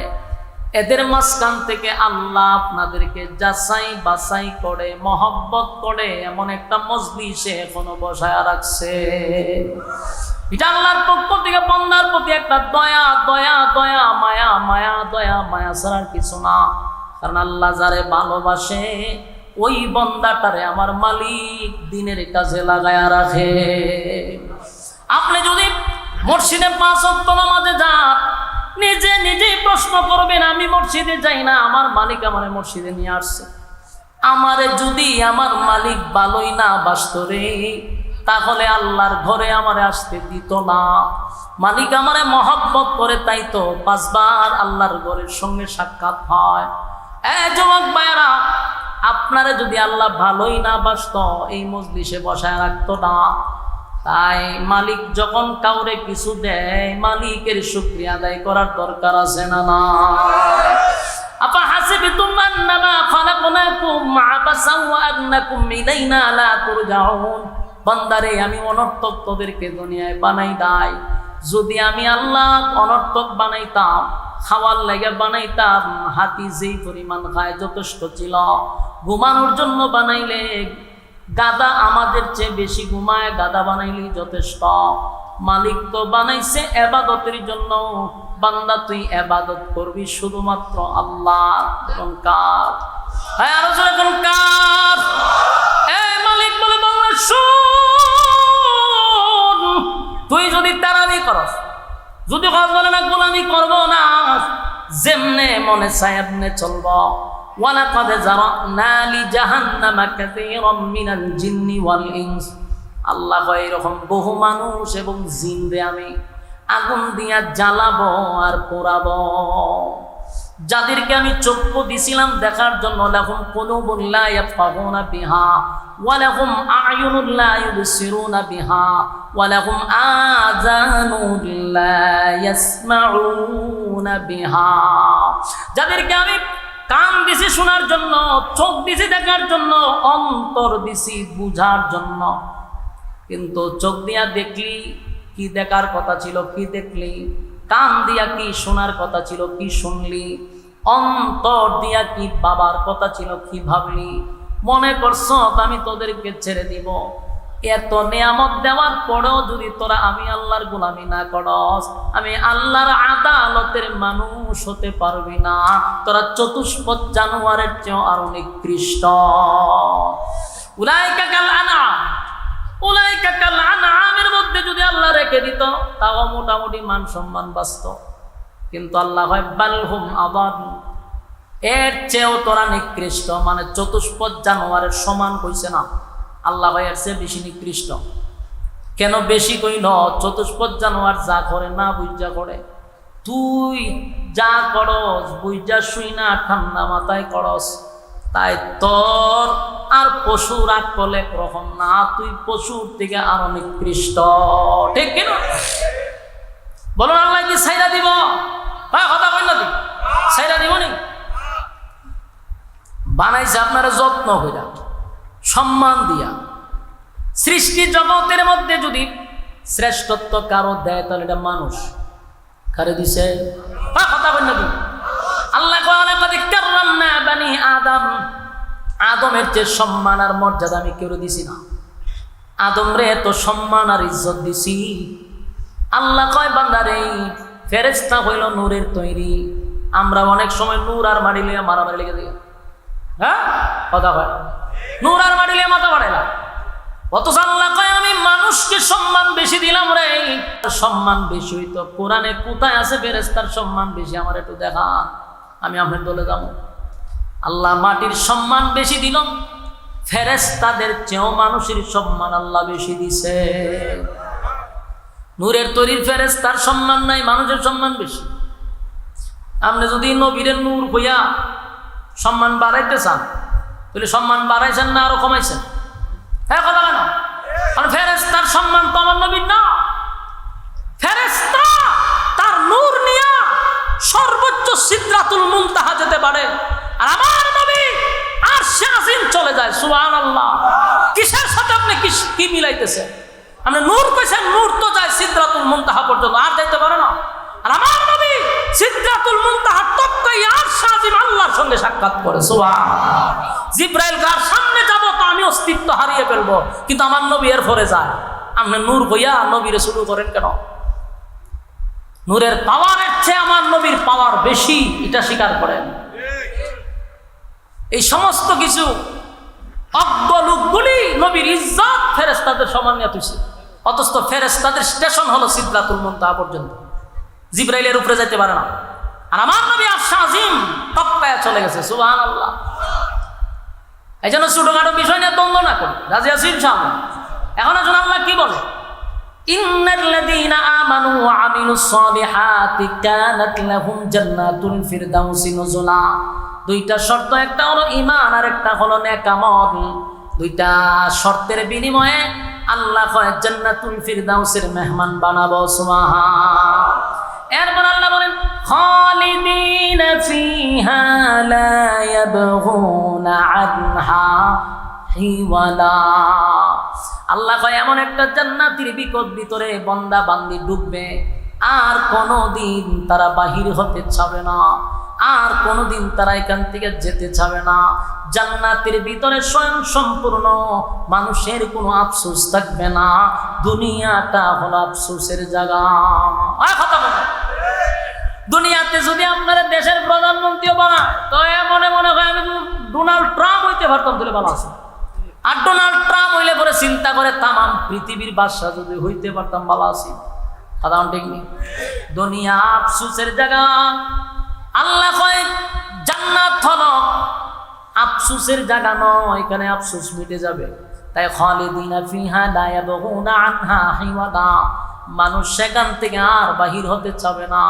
এদের মাঝখান থেকে আল্লাহ আপনাদেরকে যাচাই বাছাই করে মহব্বত করে এমন একটা মজলিসে এখনো বসায় রাখছে। এটা আল্লাহর পক্ষ থেকে বান্দার প্রতি একটা দয়া দয়া দয়া মায়া মায়া দয়া মায়া ছাড়ার কিছু না। কারণ আল্লাহ যারে ভালোবাসে ওই বান্দাটারে আমার মালিক দিনের কাজে লাগায়া রাখে। আপনি যদি মসজিদে 5 ওয়াক্ত নামাজে যান, নিজে নিজেই প্রশ্ন করবেন, আমি মসজিদে যাই না, আমার মালিক আমারে মসজিদে নিয়ে আসছে। আমারে যদি আমার মালিক ভালোই না বাসতো রে, তাহলে আল্লাহর ঘরে আমারে আসতে দিত না। মালিক আমারে মহব্বত করে, তাই তো 5 বার আল্লাহর ঘরের সঙ্গে সাক্ষাৎ হয়। যুবক ভাইরা, আপনারে যদি আল্লাহ ভালোই না বাসতো এই মজলিসে বসায় রাখতো না। তাই মালিক যখন কাউরে কিছু দেয়, মালিকের শুকরিয়া আদায় করার দরকার আছে না? না। আপা হাসিবতুম আন্নামা খালাকনাকুম আবাসান ওয়া আন্নাকুম ইলাইনা লা তুরজাউন। বান্দারে, আমি অনর্থক তোদেরকে দুনিয়ায় বানাই নাই। যদি আমি আল্লাহ অনর্থক বানাইতাম, খাওয়ার লাগে বানাইতাম, হাতি যেই পরিমাণ খায় যথেষ্ট ছিল। ঘুমানোর জন্য বানাইলে গাদা আমাদের চেয়ে বেশি ঘুমায়, গাদা বানাইলেই যথেষ্ট। মালিক তো বানাইছে এবাদতের জন্য। বান্দা, তুই এবাদত করবি শুধুমাত্র আল্লাহ। এবং কার? হ্যাঁ, আরো জোরে কোন কার? মালিক বলে, বাংলা শোন, তুই যদি তারাবি করস, যদি কাজ বলে না গোলামি করবো না, যেমনে মনে চায় এমনে চলবো। ওয়ালাকাদ যারানা লিজাহান্নামা কাসীরাম মিনাল জিন্নি ওয়াল ইনস। আল্লাহ কয়, এরকম বহু মানুষ এবং জিনরে আমি আগুন দিয়া জ্বালাবো আর পোড়াবো। যাদেরকে আমি চক্ষু দিছিলাম দেখার জন্য, লাহুম কুলুবুন লা ইয়াফকাহুনা বিহা ওয়া লাহুম আ'য়ুনুন লা ইউবসিরুনা বিহা ওয়া লাহুম আযানুন লা ইয়াসমাউনা বিহা। যাদেরকে আমি কান দিছি শোনার জন্য, চোখ দিছি দেখার জন্য, অন্তর দিছি বুঝার জন্য, কিন্তু চোখ দিয়া দেখলি কি দেখার কথা ছিল কি দেখলি, কান দিয়া কি শোনার কথা ছিল কি শুনলি, অন্তর দিয়া কি ভাবার কথা ছিল কি ভাবলি। মনে করছ আমি তোদেরকে ছেড়ে দিব? এত নিয়ামত দেওয়ার পরেও যদি তোরা আমি আল্লাহর গোলামি না করস, আমি আল্লাহর আদালতের মানুষ হতে পারবি না। তোরা চতুষ্পদ জানোয়ারের চেয়েও আরো নিকৃষ্ট। উলাইকা কাল আনআম, উলাইকা কাল আনআমের মধ্যে যদি আল্লাহ রেখে দিত, তাও মোটামুটি মান সম্মান বাঁচত। কিন্তু আল্লাহ হয় বালহুম আদাল, এর চেয়েও তোরা নিকৃষ্ট। মানে চতুষ্পদ জানোয়ারের সমান কইছে না, আল্লাহ এর চেয়ে বেশি নিকৃষ্ট। কেন বেশি কইল? চতুষ্পদ জানোয়ার যা করে না বুঝা করে, তুই যা করস বুঝা শুই না ঠান্ডা মাথায় করস, তাই তোর আর পশুর আকল একরকম না, তুই পশুর থেকে আরো নিকৃষ্ট। ঠিক কিনা বলুন? আল্লাহ কি ছাইরা দিব? কথা কই না, তুই ছাইরা দিব নি? বানাইছে আপনারা যত্ন কইরা, সম্মান দিয়া। সৃষ্টি জগতের মধ্যে যদি শ্রেষ্ঠত্ব কারো দেয়, তাহলে এটা মানুষ। কারে দিছে? কথা বল না। আল্লাহ কাররামনা বানি আদম, আদমের যে সম্মান আর মর্যাদা আমি কেউ দিছি না। আদম রে এত সম্মান আর ইজ্জত দিছি। আল্লাহ কয়, বান্দারে, ফেরেশতা হইল নূরের তৈরি। আমরা অনেক সময় নূর আর মাটি লিয়ে মারামারি লেগে যাই। হ্যাঁ, কথা কয়, নূর আর মাটি লিয়ে মাথা বাড়াইলা। অথচ আল্লাহ কয়, আমি মানুষকে সম্মান বেশি দিলাম রে। সম্মান বেশি হইতো কোরআনে কোথায় আছে ফেরেশতার সম্মান বেশি? আমার একটু দেখা, আমি আপনার দলে যাব। আল্লাহ মাটির সম্মান বেশি দিল, ফেরেশতাদের চেয়েও মানুষের সম্মান আল্লাহ বেশি দিছে। নূরের তৈরির ফেরেশতার সম্মান নাই, মানুষের সম্মান বেশি। আপনি যদি নবীরের নূর হইয়া সম্মান বাড়াইতে চান, তাহলে সম্মান বাড়াইছেন না আরো কমাইছেন? হ্যাঁ, কথা কেন? কারণ ফেরেশতার সম্মান তো আমার নবীর না। ফেরেশতা তার নূর নিয়ে সর্বোচ্চ সিদরাতুল মুনতাহা যেতে পারে, আর আমার নবী আরশে আজিম চলে যায়। সুবহানাল্লাহ। কিসের সাথে আপনি কি মিলাইতেছেন? আপনি নূর কইছেন, নূর তো যায় সিদরাতুল মুনতাহা পর্যন্ত, আর যাইতে পারে না। আর আমার নবী সিদরাতুল মুনতাহা টপকাই আরশে আজিম আল্লাহর সঙ্গে সাক্ষাৎ করে। সুবহানাল্লাহ। জিবরাইল কার সামনে যাব তো আমি অস্তিত্ব হারিয়ে ফেলবো, কিন্তু আমার নবী এর পরে যায়। আপনি নূর হইয়া নবীরে শুরু করেন কেন? নূরের পাওয়ারের চেয়ে আমার নবীর পাওয়ার বেশি, এটা স্বীকার করেন। এই সমস্ত কিছু অজ্ঞ লোকগুলি নবীর ইজ্জত ফেরেশতাদের সমান নিয়ে তুইছে, অথচ ফেরেশতাদের স্টেশন হলো সিদরাতুল মুনতাহা পর্যন্ত, জিবরাইলের উপরে যাইতে পারে না। আর আমার নবী আরশে আজিম টপকায়া চলে গেছে। সুবহানাল্লাহ। এই জন্য ছোটখাটো বিষয় নিয়ে দ্বন্দ্ব না করি, রাজি আছি ইনশাআল্লাহ। এখন আসুন আল্লাহ কি বলে, ইন্নাল্লাযীনা আমানু ওয়া আমিলুস সালিহাতি কানাত লাহুম জান্নাতুল ফিরদাউসি নুজুলা। দুইটা শর্ত, একটা হলো ঈমান আর একটা হলো নেক আমল। দুইটা শর্তের বিনিময়ে আল্লাহ কয় জান্নাতুল ফিরদাউসের মেহমান বানাবো। সুবহান। এরপর আল্লাহ বলেন খালিদিনা ফিহা লা ইয়াবগুনা আনহা হিওয়ালা। আল্লাহ কয় এমন একটা জান্নাতের ভিতরে বান্দা বান্দি ডুববে, আর কোনোদিন তারা বাহির হতে চাবে না, আর কোনোদিন তারা এখান থেকে যেতে চাবে না। জান্নাতের ভিতরে স্বয়ং সম্পূর্ণ, মানুষের কোনো আফসোস থাকবে না। দুনিয়াটা হলো আফসোসের জায়গা। দুনিয়াতে যদি আপনারা দেশের প্রধানমন্ত্রীও বানায়, তো মনে মনে হয় আমি ডোনাল্ড ট্রাম্প হইতে পারতাম, তাহলে ভালো আছে। আর ডোনাল্ড ট্রাম্প হইলে পরে চিন্তা করে তামাম পৃথিবীর বাদশা যদি হইতে পারতাম, ভালো আছি। সাধারণ টেকনিক। দুনিয়া আফসোসের জায়গা। আল্লাহ কয় জান্নাত হলো আফসোসের জায়গা নয়, এখানে আফসোস মিটে যাবে। তাই খালিদিনা ফিহা লা ইয়াবগুনা আনহা হিওয়ালা। মানুষ সেখান থেকে আর বাহির হতে চাবে না।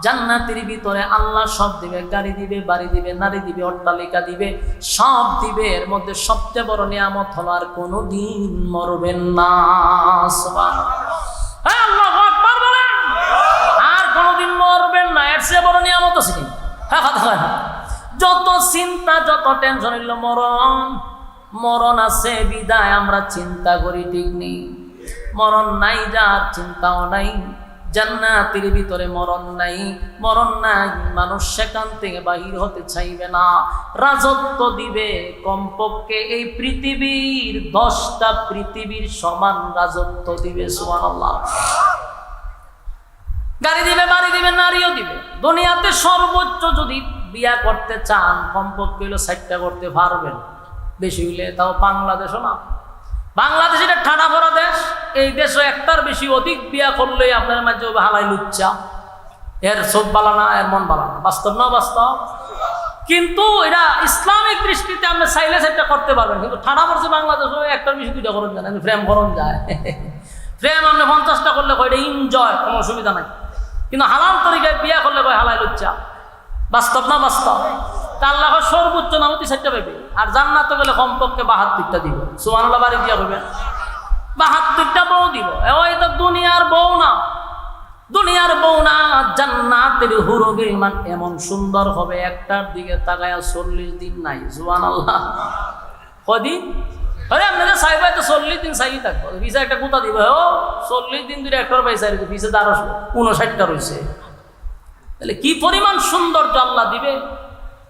জান্নাতের ভিতরে আল্লাহ সব দিবে, গাড়ি দিবে, বাড়ি দিবে, নারী দিবে, অট্টালিকা দিবে, সব দিবে। এর মধ্যে সবচেয়ে বড় নিয়ামত হলো আর কোনোদিন মরবেন না। সুবহানাল্লাহ। আল্লাহু আকবার বলেন। আর কোনোদিন মরবেন না, এর চেয়ে বড় নিয়ামত আছে কি? যত চিন্তা, যত টেনশন হইল মরণ। মরণ আছে বিদায় আমরা চিন্তা করি, ঠিক নেই। মরণ নাই, যার চিন্তাও নাই। জান্নাতের ভিতরে মরণ নাই, মরণ নাই, মানুষ সেখান থেকে বাহির হতে চাইবে না। রাজত্ব দিবে কমপক্ষে এই পৃথিবীর 10টা পৃথিবীর সমান রাজত্ব দিবে। সুবহানাল্লাহ। গাড়ি দিবে, বাড়ি দিবে, নারীও দিবে। দুনিয়াতে সর্বোচ্চ যদি বিয়া করতে চান কমপক্ষে হইলো 60টা করতে পারবেন, বেশি হইলে তাও বাংলাদেশও না। বাংলাদেশ এটা ঠাডা ভরা দেশ, এই দেশে একটার বেশি অধিক বিয়া করলে আপনার মাঝে হালাই লুচ্চা, এর চোখ বালানা, এর মন বালানা। বাস্তব না বাস্তব? কিন্তু এটা ইসলামিক দৃষ্টিতে আপনি চাইলে সেটা করতে পারবেন, কিন্তু ঠাডা পড়ছে বাংলাদেশ একটার বেশি 2টা করুন যায়, প্রেম করুন যায়। প্রেম আপনি 50টা করলে কয় এটা এনজয়, কোনো অসুবিধা নাই। কিন্তু হালাল তরিকায় বিয়া করলে কয় হালাই লুচ্চা। বাস্তব না বাস্তব? তা আল্লাহ সর্বোচ্চ নামতি 4টা পাইবে, আর জান্নাতে গেলে কমপক্ষে 72টা দিব। সুবহানাল্লাহ। বাড়ি দিয়া হইবেন 72টা বউ দিব। ওই তো দুনিয়ার বউ না, দুনিয়ার বউ না। জান্নাতের হুরুগির মান এমন সুন্দর হবে, একটার দিকে তাকায়া 40 দিন নাই। সুবহানাল্লাহ। কদিন? আরে আপনাদের সাইবাই তো 40 দিন সাইই থাকবো, ভিসা একটা কোথা দিব। ও 40 দিন ধরে একটার পয়সা রেখে ভিসা 59টা রয়েছে। তাহলে কি পরিমাণ সৌন্দর্য আল্লাহ দিবে।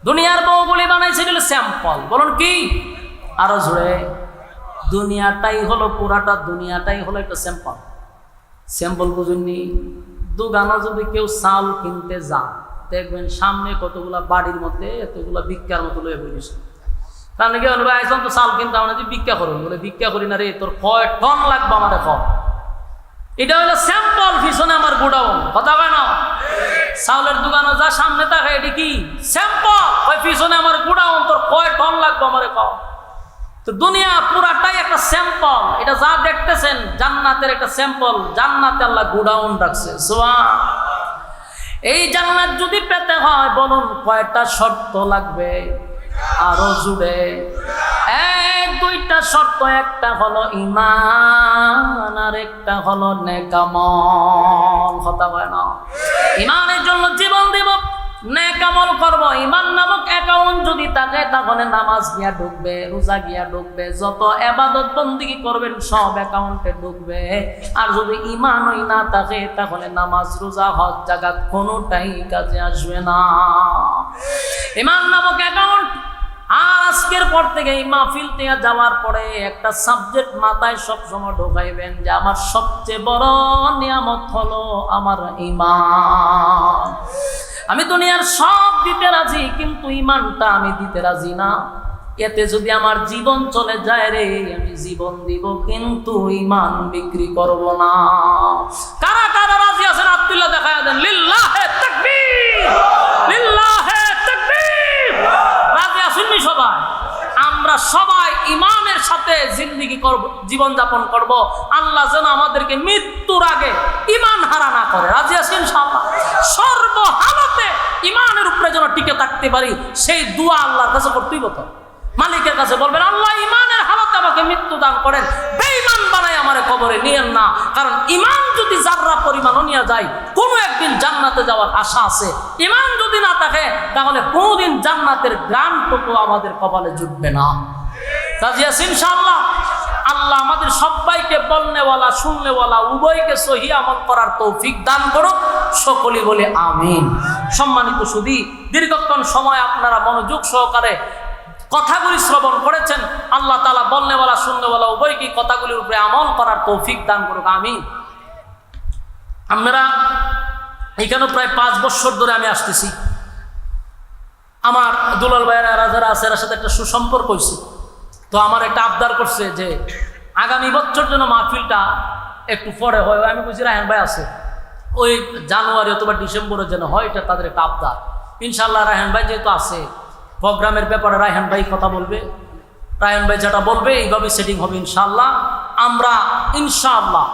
দুনিয়ার বউগুলি বানাইছে স্যাম্পল। বলুন কি? আরো জোরে। দুনিয়াটাই হলো, পুরাটা দুনিয়াটাই হলো একটা স্যাম্পল। স্যাম্পল বুঝুননি? দোকানে যদি কেউ চাল কিনতে যান, দেখবেন সামনে কতগুলা বাড়ির মধ্যে এতগুলা ভিক্ষার মতো লয়ে বলিস। তাহলে কি বলবে, আইসন তো চাল কিনতে আমরা ভিক্ষা করুন। বলে ভিক্ষা করি না রে, তোর কয় টন লাগবে আমাদের কম। এটা হলো স্যাম্পল, পিছনে আমার গোডাউন। কথা কয় না? চাউলের দোকানে যা সামনে থাকে এটি কি স্যাম্পল, ওই পিছনে আমার গোডাউন, তোর কয় টন লাগবে আমারে কম। তো দুনিয়া পুরাটাই একটা স্যাম্পল, এটা যা দেখতেছেন জান্নাতের একটা স্যাম্পল। জান্নাতে আল্লাহ গোডাউন রাখছে। এই জান্নাত যদি পেতে হয় বলুন কয়টা শর্ত লাগবে? আরো জুড়ে দুইটা শর্ত, একটা হলো ঈমান আর একটা হলো নেকামল। কথা হয় না? ঈমানের জন্য জীবন দেব, নেকামল করব। ঈমান নামক অ্যাকাউন্ট যদি থাকে তাহলে নামাজ গিয়া ঢুকবে, রোজা গিয়া ঢুকবে, যত ইবাদত বন্দেগী করবেন সব অ্যাকাউন্টে ঢুকবে। আর যদি ঈমানই না থাকে তাহলে নামাজ, রোজা, হজ, যাকাত কোনোটাই কাজে আসবে না। ঈমান নামক অ্যাকাউন্ট। আর আজকের পর থেকে এই মাহফিল থেকে যাওয়ার পরে একটা সাবজেক্ট মাথায় সবসময় ঢোকাইবেন যে আমার সবচেয়ে বড় নিয়ামত হলো আমার ঈমান। আমি দুনিয়ার সব দিতে রাজি, কিন্তু ঈমানটা আমি দিতে রাজি না। এতে যদি আমার জীবন চলে যায় রে, আমি জীবন দিব কিন্তু ঈমান বিক্রি করব না। কারা কারা রাজি আছেন আব্দুল্লাহ দেখায়া দেন। লিল্লাহে তাকবীর, লিল্লাহে তাকবীর। রাজি আছেন সবাই? আমরা সবাই ঈমানের সাথে জিন্দেগি করব, জীবন যাপন করব। আল্লাহ যেন আমাদেরকে মৃত্যুর আগে ঈমান হারা না করে। রাজি আছেন ইনশাআল্লাহ? সর্বহালতে ঈমানের উপরে যেন টিকে থাকতে পারি, সেই দোয়া আল্লাহর কাছে করতেই হতো। মালিকের কাছে বলবেন, আল্লাহ ঈমানের হালতে আমাকে মৃত্যু দান করেন, বেঈমান বানাই আমারে কবরে নিয়েন না। কারণ ঈমান যদি যাররা পরিমাণও নিয়ে যায়, কোনো একদিন জান্নাতে যাওয়ার আশা আছে। ঈমান যদি না থাকে তাহলে কোনোদিন জান্নাতের গ্রানটুকু আমাদের কপালে জুটবে না। রাজি আছেন ইনশাআল্লাহ? আল্লাহ আমাদের সবাইকে বলনেওয়ালা শুননেওয়ালা উভয়কে সহি আমল করার তৌফিক দান করুক। সকলেই বলে আমিন। সম্মানিত সুধী, দীর্ঘক্ষণ সময় আপনারা মনোযোগ সহকারে কথাগুলি শ্রবণ করেছেন। আল্লাহ তাআলা বলনেওয়ালা শুননেওয়ালা উভয়কে কথাগুলির উপরে আমল করার তৌফিক দান করুক। আমিন। আমরা এখানে প্রায় 5 বছর ধরে আমি আসতেছি। আমার দুলাল ভাইয়েরা যারা আছে এর সাথে একটা সুসম্পর্ক হয়েছে। তো আমার একটা আবদার করছে যে আগামী বছর যেন মাহফিলটা একটু পরে হয়। আমি বুঝি রায়হান ভাই আছে, ওই জানুয়ারি অথবা ডিসেম্বরে যেন হয়, এটা তাদের একটা আবদার। ইনশাআল্লাহ রায়হান ভাই যেহেতু আছে, প্রোগ্রামের ব্যাপারে রায়হান ভাই কথা বলবে। রায়হান ভাই যেটা বলবে এইভাবে সেটিং হবে ইনশাআল্লাহ। আমরা ইনশাআল্লাহ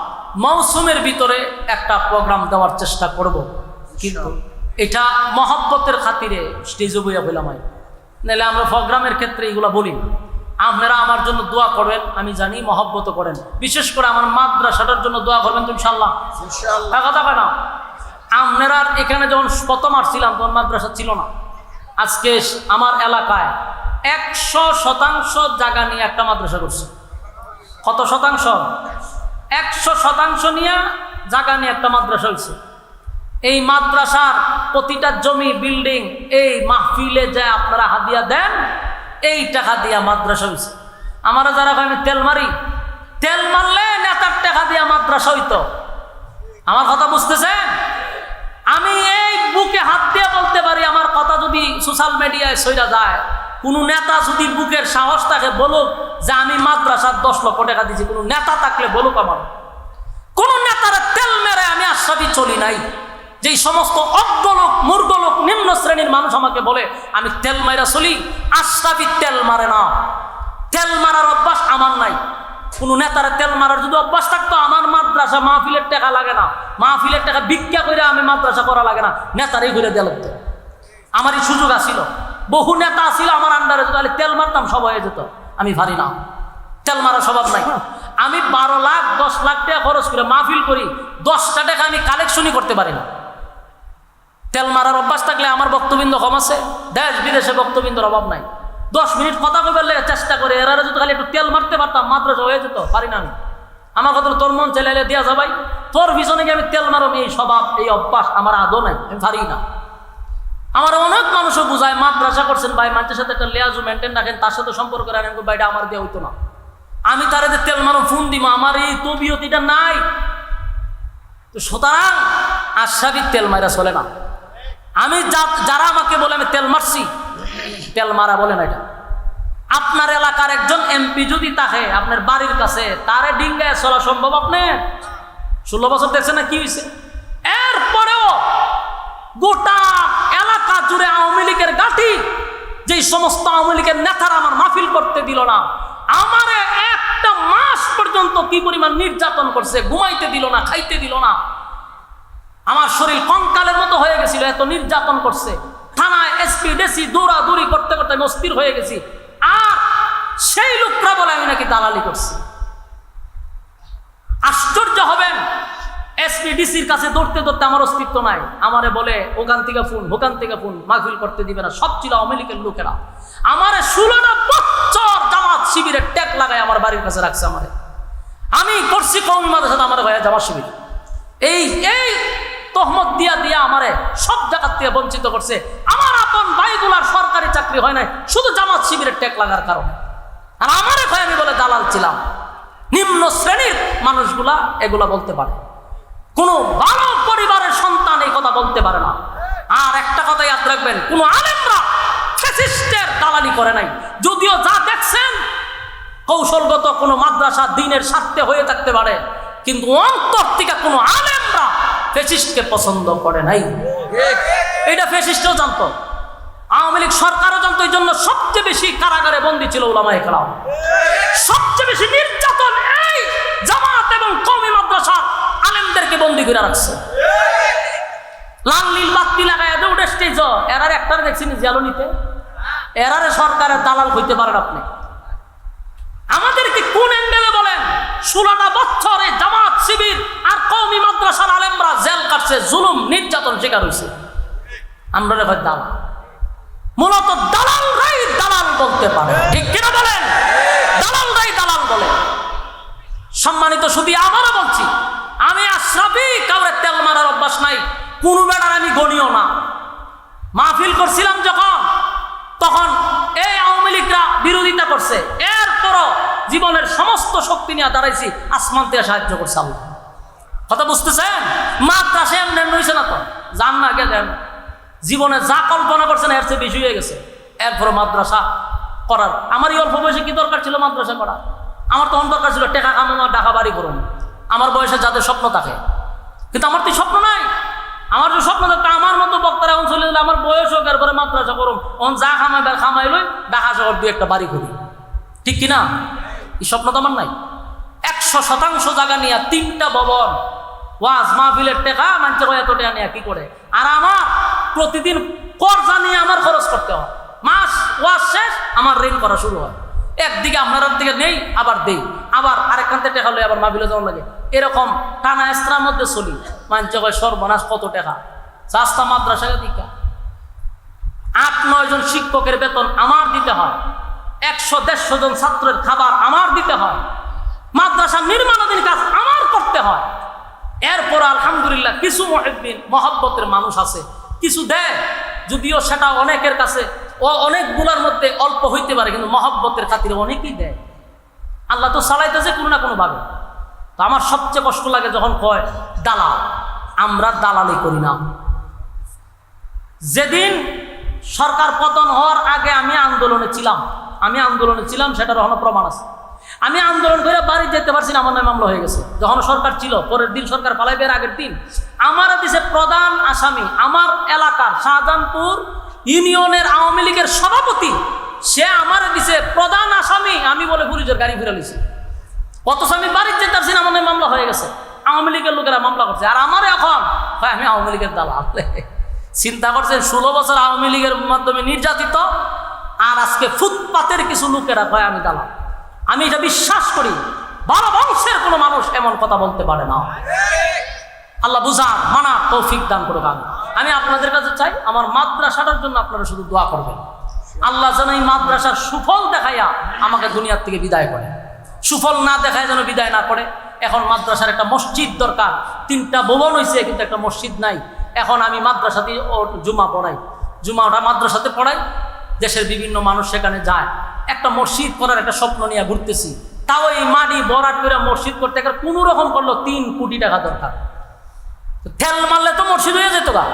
মৌসুমের ভিতরে একটা প্রোগ্রাম দেওয়ার চেষ্টা করব, কিন্তু এটা মহব্বতের খাতিরে স্টেজে বইয়া বললাম। নাহলে আমরা প্রোগ্রামের ক্ষেত্রে এগুলো বলি না। আপনারা আমার জন্য দোয়া করবেন, আমি জানি মহব্বত করেন। বিশেষ করে আমার মাদ্রাসাটার জন্য দোয়া করবেন তো ইনশাআল্লাহ। কথা না, আপনারা এখানে যখন প্রথম আসছিলাম তখন মাদ্রাসা ছিল না। আজকে আমার এলাকায় 100% জায়গা নিয়ে একটা মাদ্রাসা করছে। কত শতাংশ? 100% নিয়ে জায়গা নিয়ে একটা মাদ্রাসা হয়েছে। এই মাদ্রাসার প্রতিটা জমি, বিল্ডিং এই মাহফিলে যায় আপনারা হাদিয়া দেন, এই টাকা দিয়া মাদ্রাসা হয়েছে। আমরা যারা আমি তেল মারি, তেল মারলে নেতার টাকা দিয়া মাদ্রাসা হইতো। আমার কথা বুঝতেছেন? আমি এই বুকে হাত দিয়ে বলতে পারি, আমার কথা যদি সোশ্যাল মিডিয়ায় সইরা যায়, কোনো নেতা যদি বুকের সাহস থাকে বলুক যে আমি মাদ্রাসার 10 লক্ষ টাকা দিয়েছি। কোনো নেতা থাকলে বলুক। আমার কোন নেতারা তেল মেরে আমি আশ্বাসী চলি নাই। যেই সমস্ত অজ্ঞলোক, মূর্খলোক, নিম্ন শ্রেণীর মানুষ আমাকে বলে আমি তেল মাইরা চলি, আশরাফি তেল মারে না। তেল মারার অভ্যাস আমার নাই। কোনো নেতারা তেল মারার যদি অভ্যাস থাকতো, আমার মাদ্রাসা মাহফিলের টাকা লাগে না, মাহফিলের টাকা ভিক্ষা করে আমি মাদ্রাসা করা লাগে না, নেতারাই করে দেওয়া লাগতো। আমারই সুযোগ আসিল, বহু নেতা আসিল আমার আন্ডারে, যদি তেল মারতাম সব হয়ে যেত। আমি পারি না, তেল মারার স্বভাব নাই। আমি 12 লাখ 10 লাখ টাকা খরচ করে মাহফিল করি, 10টা টাকা আমি কালেকশনই করতে পারি না। তেল মারার অভ্যাস থাকলে আমার বক্তবৃন্দ কম আছে, দেশ বিদেশে বক্তবৃন্দর অভাব নাই। 10 মিনিট কথা কইবার লেগে চেষ্টা করে, এরা যদি খালি একটু তেল মারতে পারতাম মাদ্রাসা হয়ে যেত। পারি না আমি। আমার কথা তোর মন চাইলে দিয়া যাবাই, তোর পিছনে গিয়ে আমি তেল মারব, এই স্বভাব এই অভ্যাস আমার আদৌ নাই, আমি পারি না। আমার অনেক মানুষও বুঝায় মাদ্রাসা করছেন ভাই, মানুষের সাথে একটা লেয়াজু মেনটেন রাখেন, তার সাথে সম্পর্ক রাখেন, ভাইটা আমার দেওয়া হইতো না। আমি তারে যে তেল মারো ফোন দিব, আমার এই তবিয়তিটা নাই। তো সুতরাং আশরাফির তেল মারা চলে না। আমি যারা আমাকে বলে আমি তেল মারছি, তেল মারা বলে না। এটা আপনার এলাকার একজন এমপি যদি থাকে আপনার বাড়ির কাছে, তারে ডিঙ্গায় চলা সম্ভব? আপনি 16 বছর দেখছেন না কি হয়েছে? এরপরেও গোটা এলাকা জুড়ে আওয়ামী লীগের গাঠি, যেই সমস্ত আওয়ামী লীগের নেতারা আমার মাহফিল করতে দিল না, আমারে একটা মাস পর্যন্ত কি পরিমাণ নির্যাতন করছে, ঘুমাইতে দিল না, খাইতে দিল না, আমার শরীর কঙ্কালের মতো হয়ে গেছিল, এত নির্যাতন করছে। থানায় এসপি ডিসি দৌড়াদৌড়ি করতে করতে আমি অস্থির হয়ে গেছি। আর সেই লোকরা বলে আমি নাকি দালালি করছি। আশ্চর্য হবেন, এসপি ডিসির কাছে দৌড়তে দৌড়তে আমার অস্তিত্ব নাই। আমারে বলে ওখান থেকে ফোন, মাহফিল করতে দিবে না। সব ছিল আওয়ামী লীগের লোকেরা। আমারে 16টা বছর জামাত শিবিরের ট্যাগ লাগায় আমার বাড়ির কাছে রাখছে। আমি করছি কওমি মাদ্রাসা, আমার ভাইয়া জামাত শিবির এই তহমত দিয়া আমারে সব জায়গার থেকে বঞ্চিত করছে। আমার আপন ভাইগুলার সরকারি চাকরি হয় নাই শুধু জামাত শিবিরের ট্যাগ লাগার কারণে। আর আমারে ভাই আমি বলে দালাল ছিলাম। নিম্ন শ্রেণীর মানুষগুলা এগুলা বলতে পারে, কোনো ভালো পরিবারের সন্তান এই কথা বলতে পারে না। আর একটা কথা ইয়াদ রাখবেন, কোনো আলেমরা ফ্যাসিস্টের দালালি করে নাই। যদিও যা দেখছেন কৌশলগত কোনো মাদ্রাসা দিনের স্বার্থে হয়ে থাকতে পারে, কিন্তু অন্তর থেকে কোনো আলেমরা ফ্যাসিস্টকে পছন্দ করে নাই। এটা ফ্যাসিস্টও জানতো, আওয়ামী লীগ সরকারও জানতো। এই জন্য সবচেয়ে বেশি কারাগারে বন্দী ছিল উলামায়ে কেরাম। সবচেয়ে বেশি নির্যাতন এই জামাত এবং কওমি মাদ্রাসার আলেমদেরকে বন্দী করে রাখছে। লাল নীল বাতি লাগায় দৌড়ে স্টেজ। এরার একটারে দেখছেন জেলনিতে, এরারে সরকারের দালাল হইতে পারেন আপনি। আমাদেরকে কোন অ্যাঙ্গেলে বলেন? 16টা বছরে জামাত শিবির আর কওমি মাদ্রাসার আলেমরা জেল কাটছে, জুলুম নির্যাতন শিকার হয়েছে। আমরা রে ভাই দালাল, মূলত দালালরাই দালাল বলতে পারে, ঠিক কিনা বলেন? দালালরাই দালাল বলে। সম্মানিত শুধু আমারও বলছি, আমি আশরাফি কাউরে তেল মারার অভ্যাস নাই, কোন বেড়ার আমি গণিও না। মাহফিল করছিলাম যখন, তখন এই আওয়ামী লীগরা বিরোধিতা করছে, এরপরও জীবনের সমস্ত শক্তি নিয়ে দাঁড়াইছি, আসমান থেকে সাহায্য করছে আল্লাহ। কথা বুঝতেছেন? মাদ্রাসা এমনি হয়েছে না তো, জান না কে দেন, জীবনে যা কল্পনা করছেন এর চেয়ে বেশি হয়ে গেছে। এরপরে মাদ্রাসা করার আমার এই অল্প বয়সে কি দরকার ছিল মাদ্রাসা করা? আমার তখন দরকার ছিল টেকা কামানো, ঢাকা বাড়ি করুন। আমার বয়সে যাদের স্বপ্ন থাকে, কিন্তু আমার তো স্বপ্ন নাই। আমার যে স্বপ্ন থাকতো, আমার মতো বক্তারা এখন চলে গেলে আমার বয়স হোক, এরপরে মাদ্রাসা করুন, অন যা খামাইবার খামাই লই, ঢাকা শহর দিয়ে একটা বাড়ি করি, ঠিক কিনা? এই স্বপ্ন তো আমার নাই। 100% জায়গা নিয়ে 3টা ভবন, ওয়াজ মাহফিলের টেকা মানছে এত টাকা নিয়ে কি করে? আর আমার প্রতিদিন কর্জা নিয়ে আমার খরচ করতে হয়। মাস ওয়াজ শেষ আমার ঋণ করা শুরু হয়। একদিকে আপনার দিকে নেই, আবার দেই, আবার আরেকখান থেকে টেকা লই, আবার মাহফিলে যাওয়ার লাগে। এরকম টানা এস্ত্রার মধ্যে চলি। মানছে সর্বনাশ কত টাকা রাস্তা মাদ্রাসাকে দিকা। 8-9 জন শিক্ষকের বেতন আমার দিতে হয়, 100-150 জন ছাত্রের খাবার আমার দিতে হয়, মাদ্রাসা নির্মাণাধীন কাজ আমার করতে হয়। এরপর আলহামদুলিল্লাহ কিছু মুহিব্বিন মহব্বতের মানুষ আছে, কিছু দেয়, যদিও সেটা অনেকের কাছে অনেকগুলোর মধ্যে অল্প হইতে পারে, কিন্তু মহব্বতের খাতিরে অনেকেই দেয়। আল্লাহ তো চালাইতেছে কোনো না কোনো ভাবে। তো আমার সবচেয়ে কষ্ট লাগে যখন কয় দালাল। আমরা দালালি করি না। যেদিন সরকার পতন হওয়ার আগে আমি আন্দোলনে ছিলাম, সেটার এখনো প্রমাণ আছে। আমি আন্দোলন করে বাড়ি যেতে পারছি না, আমার নামে মামলা হয়ে গেছে। যখন সরকার ছিল, পরের দিন সরকার পালাইবার আগের দিন আমার দিছে প্রধান আসামি, আমার এলাকার শাহজাহানপুর ইউনিয়নের আওয়ামী লীগের সভাপতি, সে আমার দিছে প্রধান আসামি। আমি বলে পুলিশের গাড়ি ফিরে লিছি, অথচ আমি বাড়ি যেতে পারছি না, আমার নামে মামলা হয়ে গেছে। আওয়ামী লীগের লোকেরা মামলা করছে, আর আমার এখন আমি আওয়ামী লীগের দালাল। চিন্তা করছেন, 16 বছর আওয়ামী লীগের মাধ্যমে নির্যাতিত, আর আজকে ফুটপাতের কিছু লোকেরা কয় আমি দালাল। আমি এটা বিশ্বাস করি, ভালো বংশের কোনো মানুষ এমন কথা বলতে পারে না। আল্লাহ বুঝার মানার তৌফিক দান করুক। আমি আপনাদের কাছে চাই, আমার মাদ্রাসাটার জন্য আপনারা শুধু দোয়া করবেন। আল্লাহ যেন এই মাদ্রাসার সুফল দেখাইয়া আমাকে দুনিয়ার থেকে বিদায় করে, সুফল না দেখায় যেন বিদায় না করে। এখন মাদ্রাসার একটা মসজিদ দরকার। 3টা ভবন হয়েছে, কিন্তু একটা মসজিদ নাই। এখন আমি মাদ্রাসাতে জুমা পড়াই, জুমাটা মাদ্রাসাতে পড়াই, দেশের বিভিন্ন মানুষ সেখানে যায়। একটা মসজিদ করার একটা স্বপ্ন নিয়ে ঘুরতেছি, তাও এই মাটি ভরাট করে মসজিদ করতে গেলে কোনো রকম করলো 3 কোটি টাকা দরকার। তেল মারলে তো মসজিদ হয়ে যেত গা,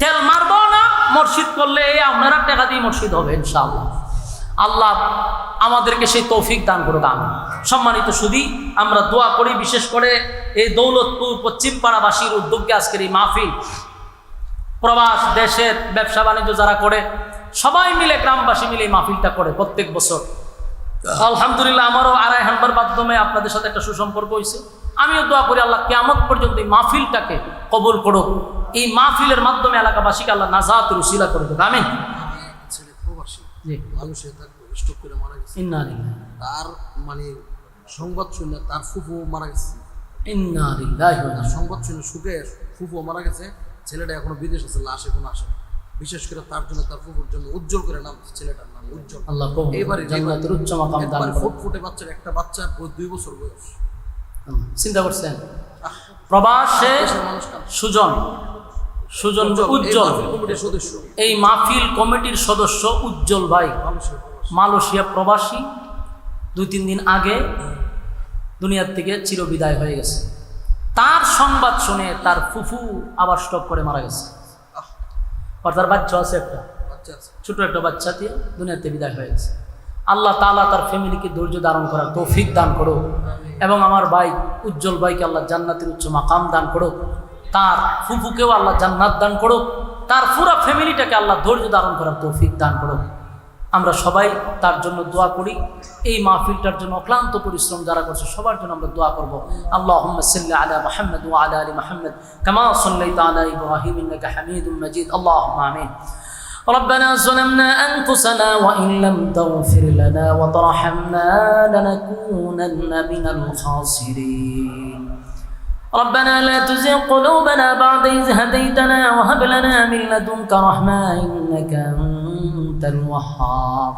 তেল মারবো না, মসজিদ করলে আপনারা টাকা দিয়ে মসজিদ হবে ইনশাআল্লাহ। আল্লাহ আমাদেরকে সেই তৌফিক দান করুক। সম্মানিত সুধী, আমরা দোয়া করি, বিশেষ করে এই দৌলতপুর পশ্চিমপাড়াবাসীর উদ্যোগে আজকের এই মাহফিল, প্রবাস দেশের ব্যবসা বাণিজ্য যারা করে সবাই মিলে, গ্রামবাসী মিলে এই মাহফিলটা করে প্রত্যেক বছর। আলহামদুলিল্লাহ, আমারও আড়াই হাম্বার মাধ্যমে আপনাদের সাথে একটা সুসম্পর্ক হয়েছে। আমিও দোয়া করি আল্লাহ কিয়ামত পর্যন্ত এই মাহফিলটাকে কবুল করুক, এই মাহফিলের মাধ্যমে এলাকাবাসীকে আল্লাহ নাজাতের উসিলা করে দেবে। আমিন। ছেলে প্রবাসী, মানুষের তার স্ট্রোক করে মারা গেছে, তার মানে সংবাদ শুনে তার ফুফু মারা গেছে, সংবাদ শুনে সুখে ফুফু মারা গেছে, ছেলেটা এখনো বিদেশ আছে, লাশ এখনো আসে। বিশেষ করে তার জন্য, তার ফুফুর জন্য উজ্জ্বল করে নাম, ছেলেটার নাম উজ্জ্বল। এবারে ফুটফুটে বাচ্চার একটা বাচ্চা 2 বছর বয়স। চিন্তা করছেন, প্রবাসে সুজন উজ্জ্বল সদস্য, এই মাহফিল কমিটির সদস্য উজ্জ্বল ভাই মালয়েশিয়া প্রবাসী, 2-3 দিন আগে দুনিয়ার থেকে চিরবিদায় হয়ে গেছে। তার সংবাদ শুনে তার ফুফু আবার স্ট্রোক করে মারা গেছে। আর তার বাচ্চা আছে, একটা ছোট একটা বাচ্চা দিয়ে দুনিয়াতে বিদায় হয়ে গেছে। আল্লাহ তাআলা তার ফ্যামিলিকে ধৈর্য ধারণ করার তৌফিক দান করো, এবং আমার ভাই উজ্জ্বল ভাইকে আল্লাহ জান্নাতের উচ্চ মাকাম দান করো, তার ফুফুকেও আল্লাহ জান্নাত দান করো, তার পুরো ফ্যামিলিটাকে আল্লাহ ধৈর্য ধারণ করার তৌফিক দান করো। আমরা সবাই তার জন্য দোয়া করি। এই মাহফিলটার জন্য অক্লান্ত পরিশ্রম যারা করছে সবার জন্য আমরা দোয়া করব। আল্লাহুম্মা সাল্লি আলা মুহাম্মদ ওয়া আলা আলি মুহাম্মদ কামা সাল্লাইতা আলা ইব্রাহিম ইন্নাকা হামিদুম মাজিদ। আল্লাহুম্মা আমিন। ربنا ظلمنا أنفسنا وإن لم تغفر لنا وترحمنا لنكونن من الخاسرين. ربنا لا تزغ قلوبنا بعد إذ هديتنا وهب لنا من لدنك رحمة إنك أنت الوهاب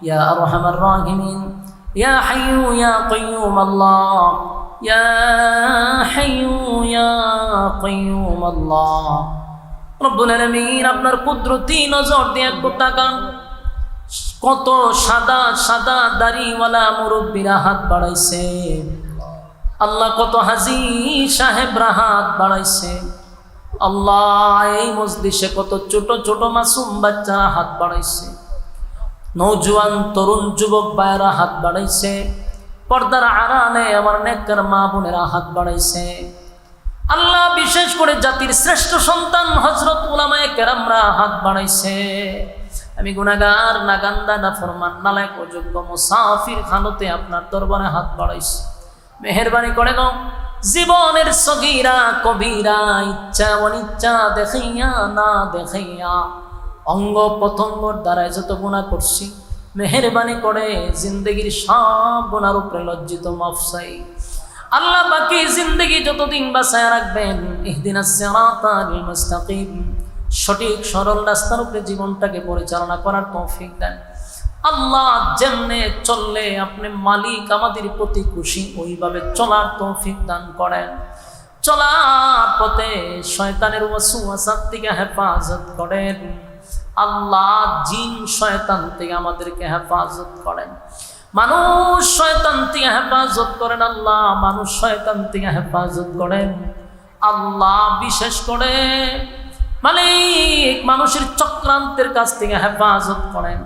يا أرحم الراحمين يا حي يا قيوم الله يا حي يا قيوم الله রব্বুল আলামিন আপনার কুদরতি নজর দিয়ে একটু তাকান। কত সাদা সাদা দাড়িওয়ালা মুরব্বীরা হাত বাড়াইছে আল্লাহ, কত হাজি সাহেবরা হাত বাড়াইছে আল্লাহ। এই মজলিসে কত ছোট ছোট মাসুম বাচ্চারা হাত বাড়াইছে, নওজোয়ান তরুণ যুবক ভাইয়েরা হাত বাড়াইছে, পর্দার আড়ালে আমার নেককার মা বোনেরা হাত বাড়াইছে আল্লাহ। বিশেষ করে জাতির শ্রেষ্ঠ সন্তান হযরত উলামায়ে কেরামরা হাত বাড়াইছে। আমি গুনাহগার, নাগান্দা, নাফরমান, নালায়েক, অযোগ্য মুসাফির হালতে আপনার দরবারে হাত বাড়াইছি। মেহেরবানি করে নাও, জীবনের সগীরা কবিরা, ইচ্ছা অনিচ্ছা, দেখাইয়া না দেখাইয়া, অঙ্গ প্রত্যঙ্গর দ্বারাই যত গুনাহ করছি, মেহেরবানি করে জিন্দগির সব গুনার উপরে লজ্জিত মাফ চাই আল্লাহ। বাকি জিন্দগি যতদিন বাঁচায় রাখবেন, ইহদিনাস সিরাতাল মুস্তাকিম, সঠিক সরল রাস্তার উপরে জীবনটাকে পরিচালনা করার তৌফিক দেন আল্লাহ। যেমনে চললে আপনি মালিক আমাদের প্রতি খুশি, ওইভাবে চলার তৌফিক দান করেন। চলার পথে শয়তানের ওয়াসওয়াসা থেকে হেফাজত করেন আল্লাহ। জিন শয়তান থেকে আমাদেরকে হেফাজত করেন, মানুষ শয়তান থেকে হেফাজত করেন আল্লাহ। মানুষ শয়তান থেকে হেফাজত করেন আল্লাহ। বিশেষ করে মালিক মানুষের চক্রান্তের কাছ থেকে হেফাজত করেন,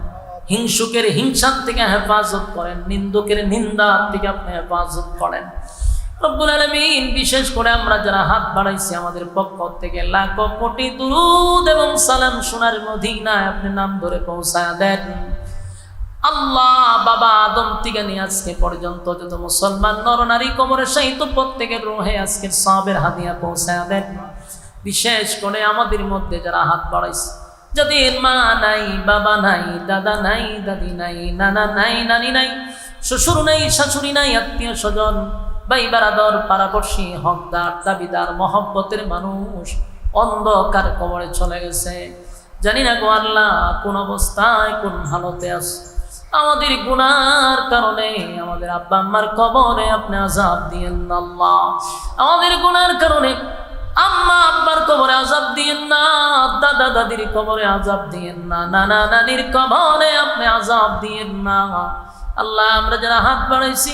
হিংসুকের হিংসার থেকে হেফাজত করেন, নিন্দুকের নিন্দার থেকে আপনি হেফাজত করেন রব্বুল আলামিন। বিশেষ করে আমরা যারা হাত বাড়াইছি আমাদের পক্ষ থেকে লাখ কোটি দুরূদ এবং সালাম সোনার মদিনায় আপনি নাম ধরে পৌঁছায় দেন আল্লাহ। বাবা আদম থেকে নিয়ে আজকে পর্যন্ত যত মুসলমান নরনারী কবরে শায়িত প্রত্যেকের রূহে আজকের সওয়াবের হাদিয়া পৌঁছায় দেন। বিশেষ করে আমাদের মধ্যে যারা হাত বাড়াইছে, যাদের মা নাই, বাবা নাই, দাদা নাই, দাদি নাই, নানা নাই, নানি নাই, শ্বশুর নাই, শাশুড়ি নাই, আত্মীয় স্বজন, ভাই বারাদর, পাড়াপড়শি, হকদার, দাবিদার, মহব্বতের মানুষ অন্ধকার কবরে চলে গেছে। জানি না গো আল্লাহ কোন অবস্থায় কোন হালতে আছে। আমাদের গুনার কারণে আমাদের আব্বা আম্মার কবরে আপনি আযাব দিয়েন না আল্লাহ। আমাদের গুনার কারণে আম্মা আব্বার কবরে আযাব দিয়েন না, দাদা দাদির কবরে আযাব দিয়েন না, নানা নানির কবরে আপনি আযাব দিয়েন না আল্লাহ। আমরা যারা হাত বাড়াইছি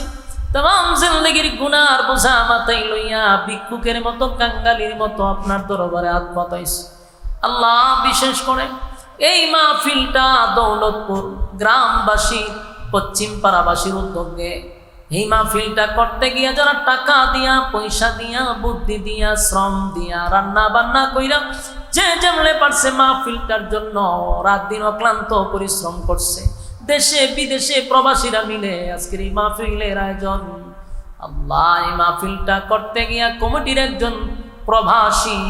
तमाम जिंदगीर गुनार बोझा माथाय लइया भिक्षुकेर मतो कांगालिर मतो आपनार दरबारे हाथ पाताइछि आल्लाह। विशेष करे এই মাহফিলটা দৌলতপুর গ্রামবাসী পশ্চিম পাড়াবাসীর উদ্যোগে এই মাহফিলটা করতে গিয়ে যারা টাকা দিয়া, পয়সা দিয়া, বুদ্ধি দিয়া, শ্রম দিয়া, রান্না বান্না কইরা যে যেমনে পারছে মাহফিলটার জন্য রাত দিন অক্লান্ত পরিশ্রম করছে, দেশে বিদেশে প্রবাসীরা মিলে আজকের এই মাহফিলের আয়োজন। আল্লাহ, এই মাহফিলটা করতে গিয়া কমিটির একজন প্রবাসী,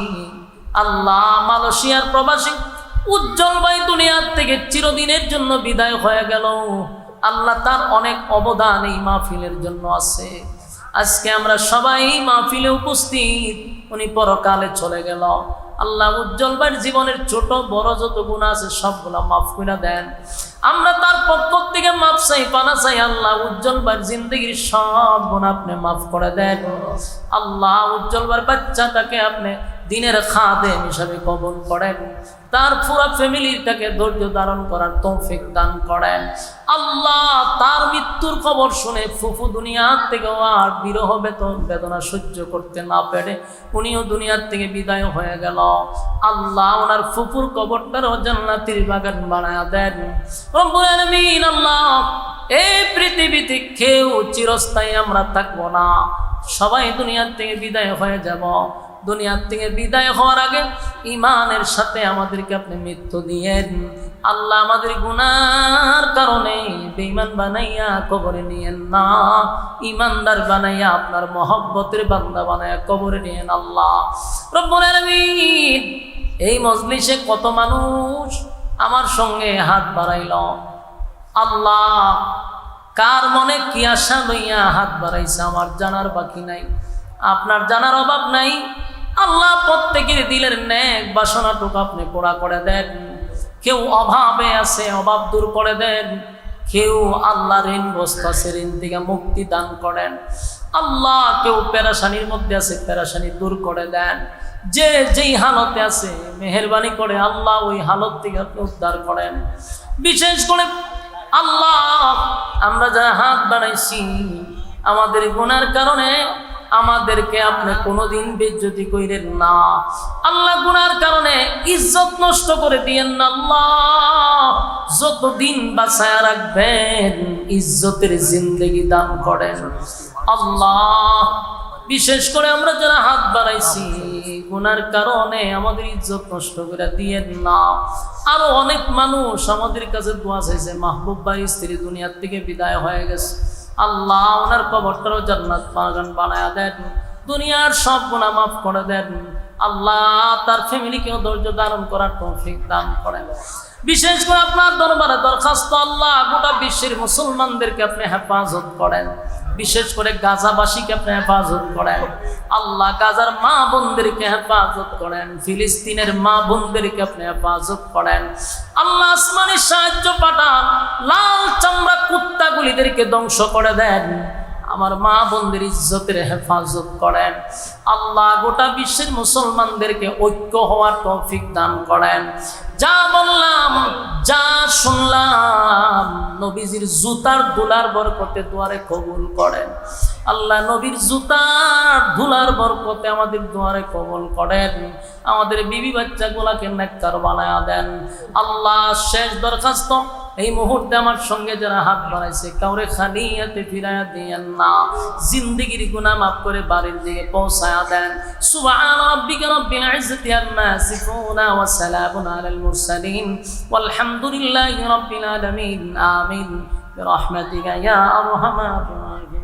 আল্লাহ মালয়েশিয়ার প্রবাসী উজ্জ্বল ভাই দুনিয়ার থেকে চিরদিনের জন্য বিদায় হয়ে গেল। আল্লাহ, তার অনেক অবদান এই মাহফিলের জন্য আছে। আজকে আমরা সবাই মাহফিলে উপস্থিত, উনি পরকালে চলে গেল। আল্লাহ, উজ্জ্বল ভাইয়ের জীবনের ছোট বড় যত গুনাহ আছে সবগুলা মাফ করে দেন। আমরা তার পক্ষ থেকে মাফ চাই, পানা চাই। আল্লাহ, উজ্জ্বল ভাইয়ের জিন্দগির সব গুনাহ আপনি মাফ করে দেন। আল্লাহ, উজ্জ্বল ভাইয়ের বাচ্চাটাকে আপনি দিনের খাদেম হিসাবে কবুল করেন। তার পুরো ফ্যামিলিটাকে ধৈর্য ধারণ করার তৌফিক দান করেন। আল্লাহ, তার মৃত্যুর খবর শুনে ফুফু দুনিয়ার থেকে আর বিরহ বেদনা সহ্য করতে না পেরে উনিও দুনিয়ার থেকে বিদায় হয়ে গেল। আল্লাহ, ওনার ফুফুর কবরটারও জান্নাতের বাগান বানায়া দেন রব্বুল আলামিন। আল্লাহ, এই পৃথিবীতে কেউ চিরস্থায়ী আমরা থাকবো না, সবাই দুনিয়ার থেকে বিদায় হয়ে যাব। দুনিয়ার থেকে বিদায় হওয়ার আগে ইমানের সাথে আমাদেরকে আপনি মৃত্যু দিয়েন। আল্লাহ, আমাদের গুনার কারণে বেঈমান বানাইয়া কবরে নিয়েন না, ইমানদার বানাইয়া আপনার মহব্বতের বান্দা বানাইয়া কবরে নিয়েন। আল্লাহ রব্বুল আলামিন, এই মজলিসে কত মানুষ আমার সঙ্গে হাত বাড়াইল। আল্লাহ, কার মনে কি আশা লইয়া হাত বাড়াইছে আমার জানার বাকি নাই, আপনার জানার অভাব নাই। আল্লাহ, প্রত্যেকের দিলের নেক বাসনাটুকু আপনি পুরা করে দেন। কেউ অভাবে আছে, অভাব দূর করে দেন। কেউ আল্লাহ ঋণগ্রস্ত আছে, ঋণ থেকে মুক্তি দান করেন। আল্লাহ, কেউ পেরেশানির মধ্যে আছে, পেরেশানি দূর করে দেন। যে যেই হালতে আছে মেহেরবানি করে আল্লাহ ওই হালত থেকে আপনি উদ্ধার করেন। বিশেষ করে আল্লাহ, আমরা যারা হাত বাড়াইছি আমাদের গুনার কারণে আমাদেরকে আপনি কোনোদিন বেইজ্জতি কইরেন না। আল্লাহ, গুনার কারণে ইজ্জত নষ্ট করে দিয়েন না। আল্লাহ, যতদিন বাঁচায়া রাখবেন ইজ্জতের জিন্দেগি দান করেন। আল্লাহ, বিশেষ করে আমরা যারা হাত বাড়াইছি গুনার কারণে আমাদের ইজ্জত নষ্ট করে দিয়েন না। আরো অনেক মানুষ আমাদের কাছে দোয়া চাইছে, মাহবুব ভাই স্ত্রী দুনিয়ার থেকে বিদায় হয়ে গেছে। আল্লাহ, ওনার কবরটারও জান্নাত বাগান বানায়া দেন, দুনিয়ার সব গুনাহ মাফ করে দেন। আল্লাহ, তার ফ্যামিলিকেও ধৈর্য ধারণ করার তৌফিক দান করেন। বিশেষ করে আপনার দরবারে দরখাস্ত, আল্লাহ, গোটা বিশ্বের মুসলমানদেরকে আপনি হেফাজত করেন। বিশেষ করে গাজাবাসীকে আপনি হেফাজত করেন। আল্লাহ, গাজার মা বোনদেরকে হেফাজত করেন, ফিলিস্তিনের মা বোনদেরকে আপনি হেফাজত করেন। আল্লাহ, আসমানের সাহায্য পাঠান, লাল চামড়া কুত্তাগুলিদেরকে ধ্বংস করে দেন। আমার মা বোনদের ইজ্জতের হেফাজত করেন। আল্লাহ, গোটা বিশ্বের মুসলমানদেরকে ঐক্য হওয়ার তৌফিক দান করেন। যা বললাম, যা শুনলাম, নবীজির জুতার ধুলার বরকতে দুয়ারে কবুল করেন। আল্লাহ, নবীর জুতার ধুলার বরকতে আমাদের দুয়ারে কবুল করেন। আমাদের বিবি বাচ্চাগুলাকে নেককার বানায়া দেন। আল্লাহ, শেষ দরখাস্ত, এই মুহূর্তে আমার সঙ্গে যারা হাত বাড়াইছে কাউরে খালি হাতে ফিরাইয়া দিয়েন না, জিন্দেগির গুনাহ মাফ করে বাড়ির দিকে পৌঁছায়া দেন। সুবহান রাব্বিকা রাব্বিল ইজ্জাতি আম্মা ইয়াসিফুন ওয়া সালামুন আলাল মুরসালিন ওয়ালহামদুলিল্লাহি রাব্বিল আলামিন। আমিন বিরহমাতিকা ইয়া আরহামার রাহিমিন।